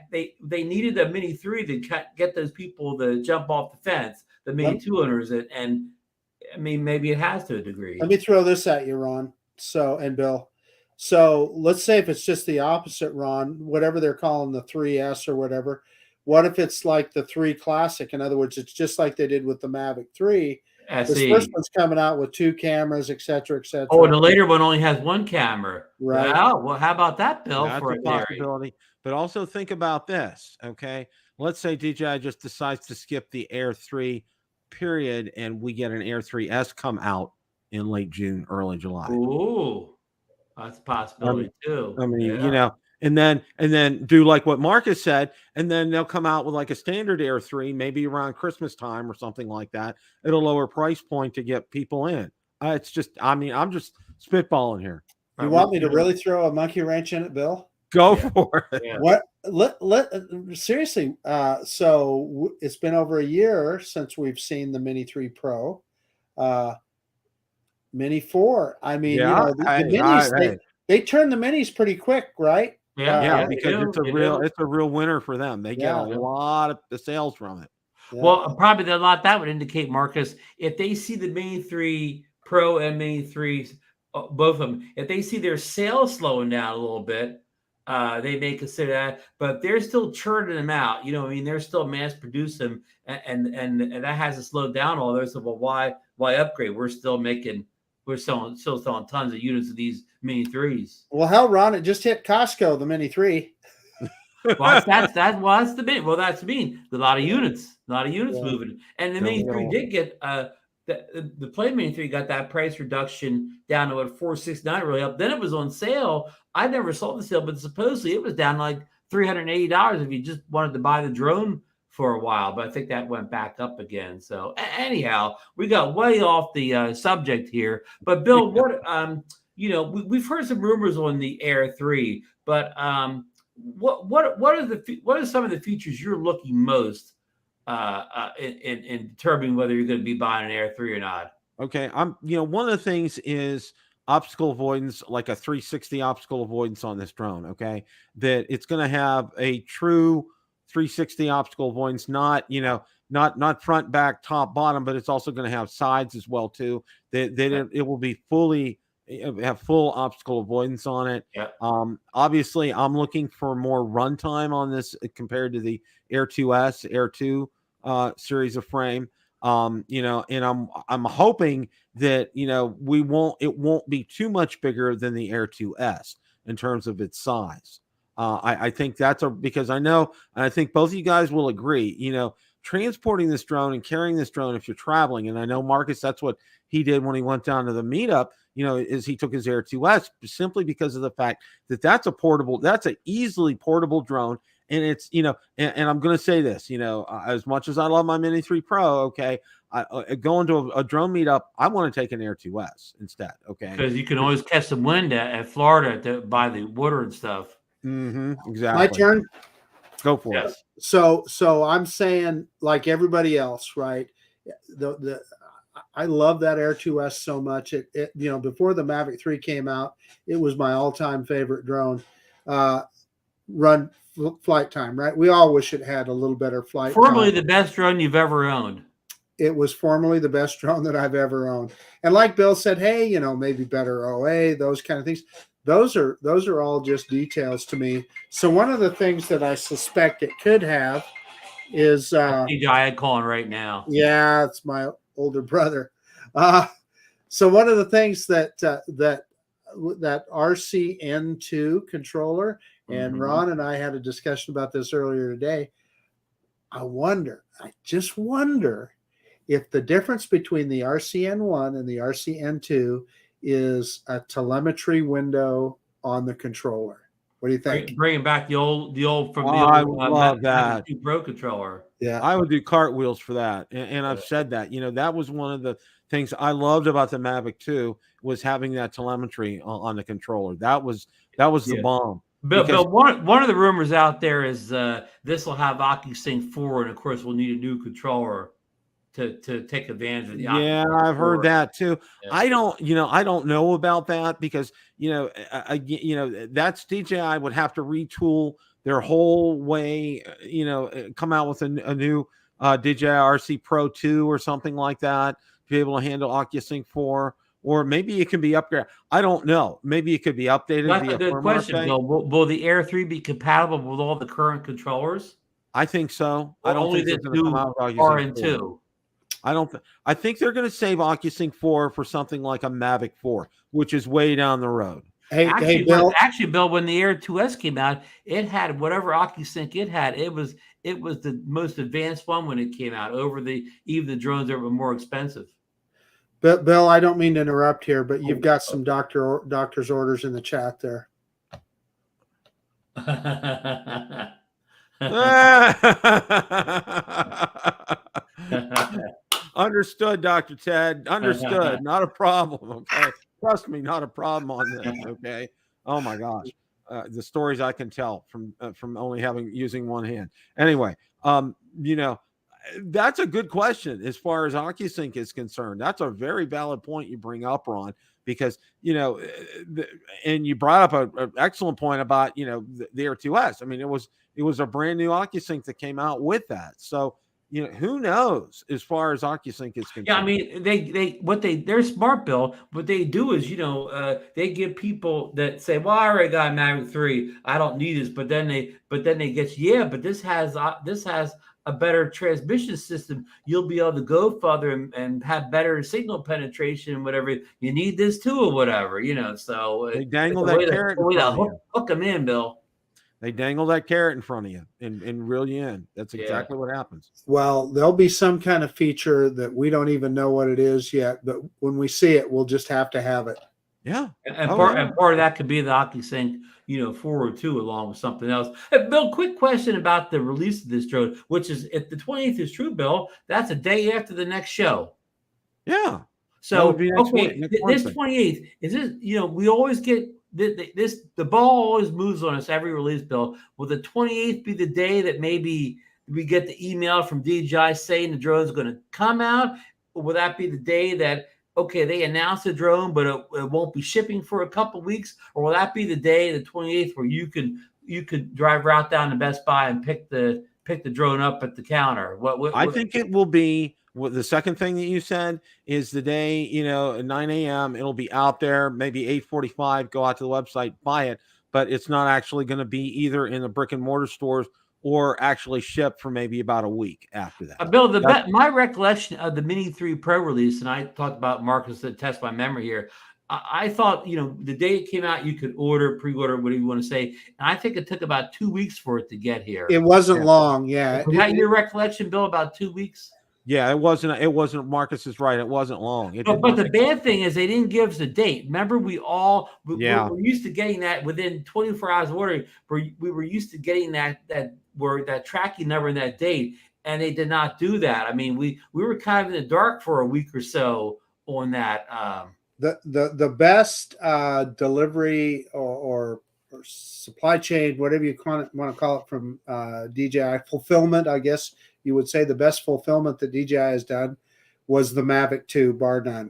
needed a Mini 3 to get those people to jump off the fence. The Mini 200s, and I mean, maybe it has to a degree. Let me throw this at you, Ron. And Bill. So let's say if it's just the opposite, Ron, whatever they're calling the 3S or whatever. What if it's like the 3 Classic? In other words, it's just like they did with the Mavic 3. This first one's coming out with 2 cameras, et cetera, et cetera. Oh, and the later one only has 1 camera. Right. Well, how about that, Bill? That's for a possibility. But also think about this, okay? Let's say DJI just decides to skip the Air 3 period, and we get an Air 3S come out in late June, early July. Ooh, that's a possibility too. I mean, and then do like what Marcus said, and then they'll come out with like a standard Air 3, maybe around Christmas time or something like that, at a lower price point to get people in. It's just, I mean, I'm just spitballing here. You want me to really throw a monkey wrench in it, Bill? Go for it. Yeah. What? Seriously. So it's been over a year since we've seen the Mini 3 Pro, Mini 4. I mean, the minis, they turn the minis pretty quick, right? Yeah, because it's a real winner for them. They get a lot of the sales from it. Yeah. Well, probably a lot that would indicate, Marcus, if they see the Mini 3 Pro and Mini 3, both of them, if they see their sales slowing down a little bit, they may consider that, but they're still churning them out. They're still mass producing them, and that hasn't slowed down all those. So, well, why upgrade? We're still selling tons of units of these Mini 3s. Well, hell, Ron, it just hit Costco, the Mini 3. That's the Mini. Well, that's the Mini. A lot of units moving, and the Mini 3 did get the Play Mini 3 got that price reduction down to what $469 really up. Then it was on sale. I never saw the sale, but supposedly it was down like $380 if you just wanted to buy the drone for a while. But I think that went back up again. So anyhow, we got way off the subject here. But Bill, what we've heard some rumors on the Air 3, but what are some of the features you're looking most in determining whether you're going to be buying an Air 3 or not? Okay, one of the things is obstacle avoidance, like a 360 obstacle avoidance on this drone. Okay, that it's going to have a true 360 obstacle avoidance, not not front, back, top, bottom, but it's also going to have sides as well too. It will be have full obstacle avoidance on it. Yeah. Obviously, I'm looking for more runtime on this compared to the Air 2S, Air 2 series of frame. And I'm hoping that it won't be too much bigger than the Air 2S in terms of its size. I think because I know, and I think both of you guys will agree, transporting this drone and carrying this drone if you're traveling, and I know Marcus, that's what he did when he went down to the meetup, is he took his Air 2S simply because of the fact that that's an easily portable drone. And it's, and I'm going to say this, as much as I love my Mini 3 Pro, okay, going to a drone meetup, I want to take an Air 2S instead, okay? Because you can always catch some wind at Florida by the water and stuff. Mm-hmm, exactly. My turn? Go for it. So I'm saying, like everybody else, right? I love that Air 2S so much. It before the Mavic 3 came out, it was my all-time favorite drone. Run flight time, right? We all wish it had a little better flight Formerly time. the best drone you've ever owned. it was formerly the best drone that I've ever owned. And like Bill said, hey, you know, maybe better OA, those kind of things. Those are all just details to me. So one of the things that I suspect it could have is DJI calling right now. Yeah, it's my older brother. So one of the things that that RCN2 controller, and Ron and I had a discussion about this earlier today. I just wonder if the difference between the RCN1 and the RCN2 is a telemetry window on the controller. What do you think? Bringing back the old from the I old love that. Mavic Pro controller. Yeah, I would do cartwheels for that, and I've said that. You know, that was one of the things I loved about the Mavic 2 was having that telemetry on the controller. That was the bomb. Bill, one of the rumors out there is this will have OcuSync 4, and of course we'll need a new controller to take advantage of the yeah, I've heard that too. Yeah. I don't know about that because that's DJI would have to retool their whole way, come out with a new DJI RC Pro 2 or something like that to be able to handle OcuSync 4. Or maybe it can be upgraded. I don't know. Maybe it could be updated. That's a good question, Bill. Will the Air 3 be compatible with all the current controllers? I think so. Or I don't only think the new RN2. I think they're going to save OcuSync 4 for something like a Mavic 4, which is way down the road. Hey, Bill. Bill, when the Air 2S came out, it had whatever OcuSync it had. It was the most advanced one when it came out over even the drones that were more expensive. But Bill, I don't mean to interrupt here, but you've got some doctor's orders in the chat there. Understood, Dr. Ted. Understood. Not a problem. Okay. Trust me, not a problem on this. Okay. Oh my gosh. The stories I can tell from only using one hand. Anyway, that's a good question as far as OcuSync is concerned. That's a very valid point you bring up, Ron, because, and you brought up an excellent point about, the Air 2S. I mean, it was a brand new OcuSync that came out with that. So, who knows as far as OcuSync is concerned. Yeah, I mean, they're smart, Bill. What they do is, they give people that say, well, I already got a Mavic 3. I don't need this. But then they get, but this has a better transmission system. You'll be able to go further and have better signal penetration and whatever. You need this too or whatever, so they dangle that carrot in front of you. Hook them in, Bill. They dangle that carrot in front of you and reel you in. That's exactly what happens. Well, there'll be some kind of feature that we don't even know what it is yet, but when we see it, we'll just have to have it. Yeah. And part of that could be the OcuSync, 4 or 2 along with something else. Hey, Bill, quick question about the release of this drone, which is, if the 28th is true, Bill, that's a day after the next show. Yeah. So, this 28th, is this, we always get the ball always moves on us every release, Bill. Will the 28th be the day that maybe we get the email from DJI saying the drone is going to come out? Or will that be the day that, they announced the drone, but it won't be shipping for a couple weeks? Or will that be the day, the 28th, where you could drive right down to Best Buy and pick the drone up at the counter? I think it will be. The second thing that you said is the day, at 9 a.m. It'll be out there, maybe 8:45. Go out to the website, buy it, but it's not actually going to be either in the brick and mortar stores or actually shipped for maybe about a week after that. Bill, my recollection of the Mini 3 Pro release, and I talked about Marcus to test my memory here. I thought, the day it came out, you could pre-order, whatever you want to say. And I think it took about 2 weeks for it to get here. It wasn't long, yeah. Was that your recollection, Bill, about 2 weeks? Yeah, it wasn't. Marcus is right. It wasn't long. But the bad thing is they didn't give us a date. Remember, we're used to getting that within 24 hours of ordering. We were used to getting that tracking number and that date, and they did not do that. I mean, we were kind of in the dark for a week or so on that. The best delivery or supply chain, whatever you want to call it, from DJI fulfillment, I guess you would say the best fulfillment that DJI has done was the Mavic 2, bar none.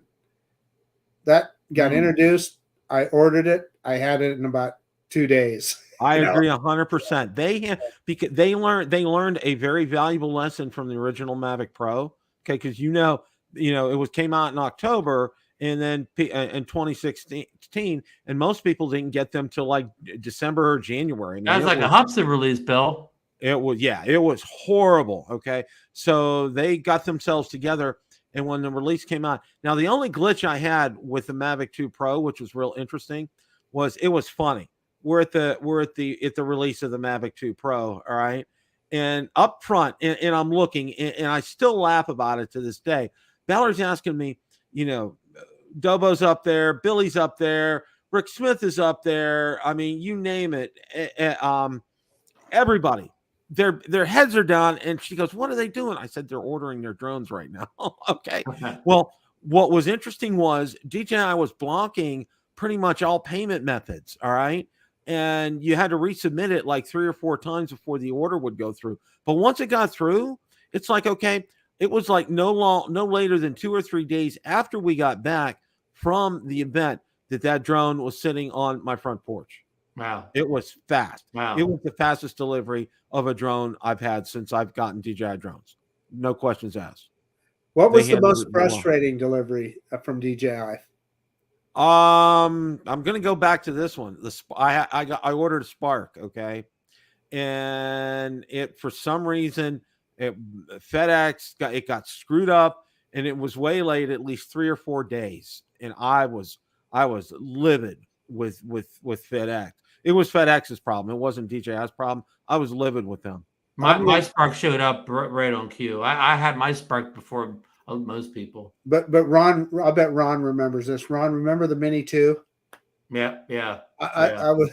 That got introduced. I ordered it. I had it in about 2 days. I agree 100%. They learned a very valuable lesson from the original Mavic Pro Okay, because it came out in October, and then in 2016, and most people didn't get them till like December or January. I mean, That's like a Hubson release, Bill. It was horrible. Okay, so they got themselves together, and when the release came out, now the only glitch I had with the Mavic 2 Pro, which was real interesting, was it was funny. We're at the release of the Mavic 2 Pro, all right, and up front, and I'm looking, and I still laugh about it to this day. Ballard's asking me, Dobo's up there, Billy's up there, Rick Smith is up there. I mean, you name it. Everybody. Their heads are down, and she goes, "What are they doing?" I said, "They're ordering their drones right now." Okay. Well, what was interesting was DJI was blocking pretty much all payment methods. All right. And you had to resubmit it like 3 or 4 times before the order would go through. But once it got through, it's like, okay, it was like no later than 2 or 3 days after we got back from the event that drone was sitting on my front porch. Wow. It was fast. Wow. It was the fastest delivery of a drone I've had since I've gotten DJI drones. No questions asked. What was the most frustrating delivery from DJI? I'm going to go back to this one. I ordered a Spark, okay? And it, for some reason, FedEx got screwed up, and it was waylaid at least 3 or 4 days. And I was livid with FedEx. It was FedEx's problem. It wasn't DJI's problem. I was livid with them. My Spark showed up right on cue. I had my Spark before most people. But Ron, I bet Ron remembers this. Ron, remember the Mini 2? Yeah. I would,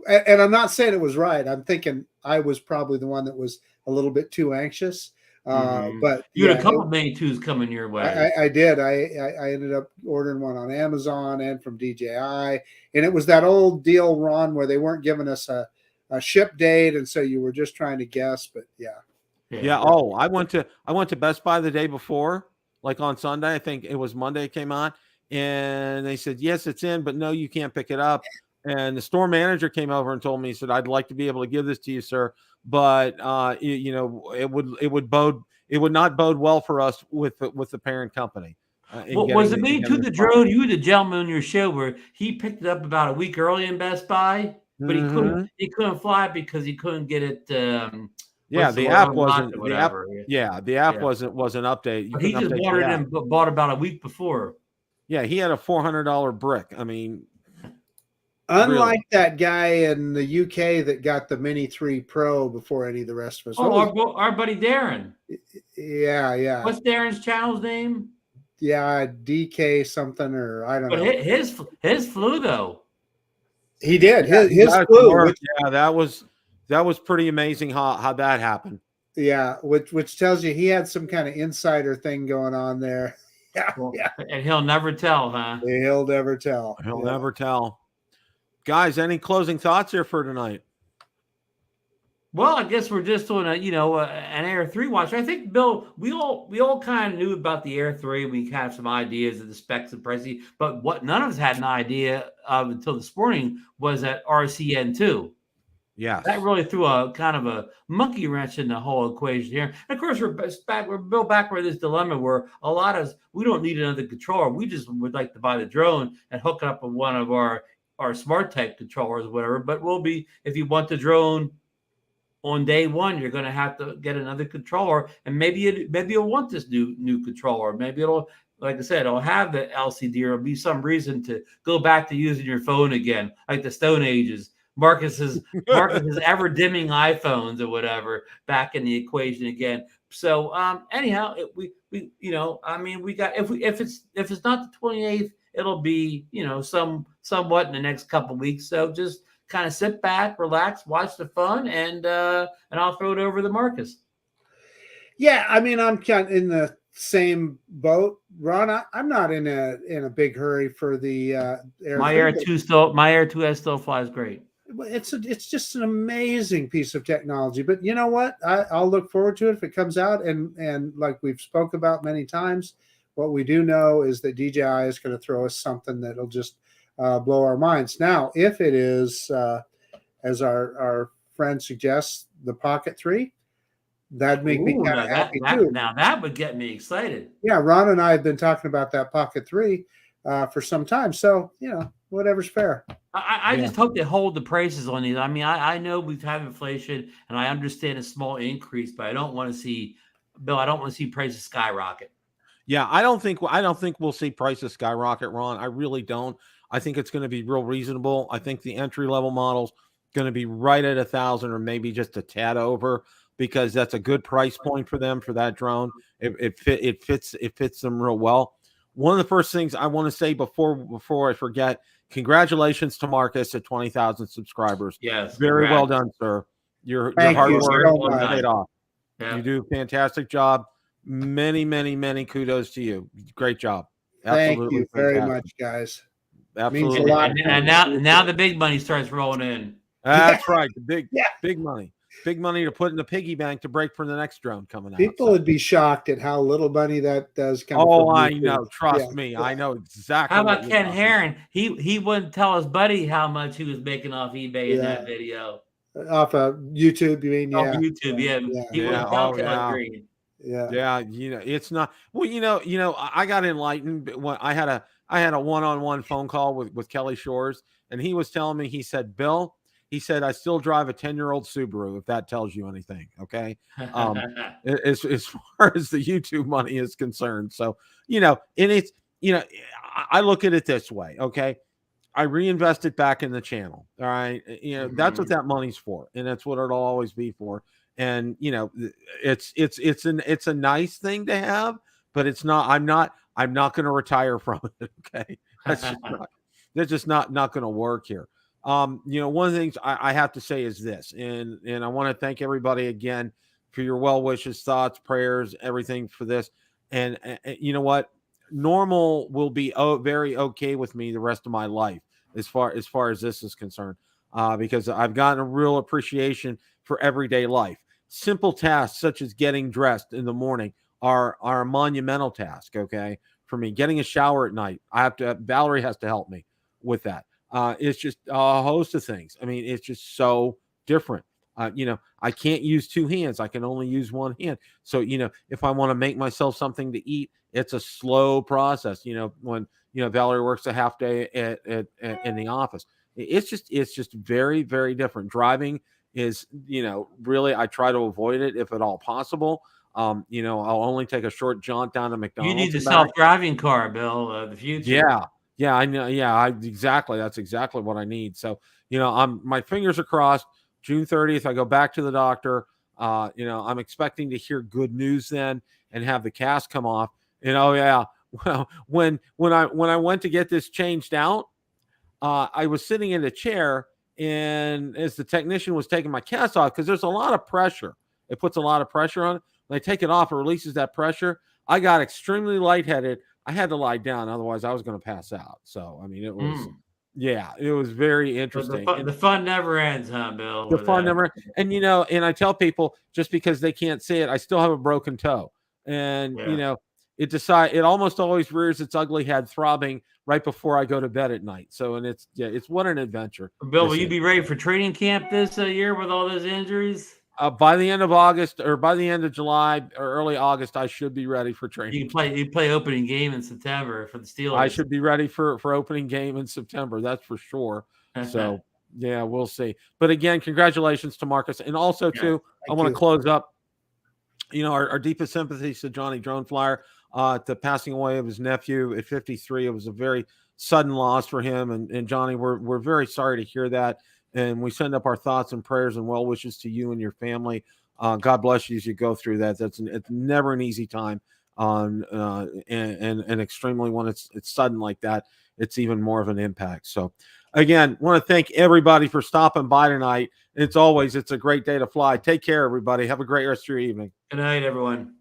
and I'm not saying it was right. I'm thinking I was probably the one that was a little bit too anxious. But you had a couple of Mini 2s coming your way. I did. I ended up ordering one on Amazon and from DJI, and it was that old deal, Ron, where they weren't giving us a ship date, and so you were just trying to guess. But yeah. Oh, I went to Best Buy the day before, like on Sunday. I think it was Monday. It came on, and they said yes, it's in, but no, you can't pick it up. And the store manager came over and told me, he said, "I'd like to be able to give this to you, sir, but it would not bode well for us with the parent company." Was it me to the drone? You were the gentleman on your show where he picked it up about a week early in Best Buy, but he couldn't fly it because he couldn't get it. The app wasn't updated. But he just bought it and bought about a week before. Yeah, he had a $400 brick. I mean, unlike that guy in the UK that got the Mini 3 Pro before any of the rest of us. Our buddy Darren. Yeah. What's Darren's channel's name? Yeah, DK something, or I don't know. But his flew though. He did. His flew. That was pretty amazing how that happened. Yeah, which tells you he had some kind of insider thing going on there. Yeah. And he'll never tell, huh? He'll never tell. He'll never tell. Guys, any closing thoughts here for tonight? Well, I guess we're just doing an Air 3 watch. I think, Bill, we all kind of knew about the Air 3. We have some ideas of the specs and pricing, but what none of us had an idea of until this morning was that RCN2. Yeah, that really threw a kind of a monkey wrench in the whole equation here. And of course, we're back where this dilemma where a lot of us, we don't need another controller. We just would like to buy the drone and hook it up with one of our smart type controllers or whatever. But if you want the drone on day one, you're going to have to get another controller, and maybe you'll want this new controller. Maybe it'll, like I said, it'll have the LCD, or it'll be some reason to go back to using your phone again, like the Stone Ages. Marcus's ever dimming iPhones or whatever back in the equation again. So anyhow, we got if it's not the 28th, it'll be somewhat in the next couple of weeks. So just kind of sit back, relax, watch the fun, and I'll throw it over to Marcus. Yeah, I mean, I'm kind of in the same boat, Ron. I'm not in a big hurry for the Air. My Air 2S still flies great. It's just an amazing piece of technology. But you know what? I'll look forward to it if it comes out. And like we've spoke about many times, what we do know is that DJI is going to throw us something that'll just blow our minds. Now, if it is, as our friend suggests, the Pocket 3, That'd make me Ooh, kind now of that, happy too. now that would get me excited. Yeah, Ron and I have been talking about that Pocket 3 for some time. So, whatever's fair. I just hope they hold the prices on these. I mean, I know we've had inflation, and I understand a small increase, but I don't want to see, Bill. I don't want to see prices skyrocket. Yeah, I don't think we'll see prices skyrocket, Ron. I really don't. I think it's going to be real reasonable. I think the entry level model's going to be right at 1,000 or maybe just a tad over, because that's a good price point for them for that drone. It fits them real well. One of the first things I want to say before I forget, congratulations to Marcus at 20,000 subscribers. Yes, Very well done, sir. Your hard work paid off. Yeah. You do a fantastic job. Many kudos to you. Great job. Absolutely. Thank you very much, guys. Absolutely. Means a lot. And now the big money starts rolling in. That's right. The big money. Big money to put in the piggy bank to break for the next drone coming out. People would be shocked at how little money that does come. Oh, I know. Trust me. I know exactly. How about Ken Herron? He wouldn't tell his buddy how much he was making off eBay in that video. Off of YouTube, you mean? Off YouTube, He wouldn't tell Green. Yeah. It's not. Well, I got enlightened when I had a one-on-one phone call with Kelly Shores, and he was telling me, he said, Bill, he said, I still drive a 10-year-old Subaru, if that tells you anything. Okay. As far as the YouTube money is concerned. So, and it's, I look at it this way. Okay. I reinvest it back in the channel. All right. That's what that money's for. And that's what it'll always be for. And, it's a nice thing to have, but it's not, I'm not going to retire from it. Okay. That's just not going to work here. One of the things I have to say is this, and I want to thank everybody again for your well wishes, thoughts, prayers, everything for this. And you know what? Normal will be very okay with me the rest of my life as far as this is concerned, because I've gotten a real appreciation for everyday life. Simple tasks such as getting dressed in the morning are a monumental task. Okay, for me, getting a shower at night, Valerie has to help me with that. It's just a host of things. I mean, it's just so different. I can't use two hands. I can only use one hand. So, if I want to make myself something to eat, it's a slow process. When, Valerie works a half day in the office, it's just very, very different. Driving is, really, I try to avoid it if at all possible. I'll only take a short jaunt down to McDonald's. You need the self-driving car, Bill, the future. Yeah, I know. Yeah, exactly. That's exactly what I need. So, my fingers are crossed. June 30th, I go back to the doctor. I'm expecting to hear good news then and have the cast come off. Well, when I went to get this changed out, I was sitting in a chair, and as the technician was taking my cast off, because there's a lot of pressure. It puts a lot of pressure on it. When I take it off, it releases that pressure. I got extremely lightheaded. I had to lie down, otherwise I was going to pass out. So, I mean, it was, it was very interesting. The fun never ends, huh, Bill? The fun never, and and I tell people, just because they can't see it, I still have a broken toe, and it almost always rears its ugly head, throbbing right before I go to bed at night. So, and it's what an adventure. Bill, will you be ready for training camp this year with all those injuries? By the end of August, or by the end of July or early August, I should be ready for training. You play opening game in September for the Steelers. I should be ready for opening game in September. That's for sure. So yeah, we'll see. But again, congratulations to Marcus, and also too, I want to close up. Our deepest sympathies to Johnny Drone Flyer, the passing away of his nephew at 53. It was a very sudden loss for him, and Johnny, we're very sorry to hear that. And we send up our thoughts and prayers and well wishes to you and your family. God bless you as you go through that. It's never an easy time, and extremely when it's sudden like that, it's even more of an impact. So, again, want to thank everybody for stopping by tonight. It's a great day to fly. Take care, everybody. Have a great rest of your evening. Good night, everyone.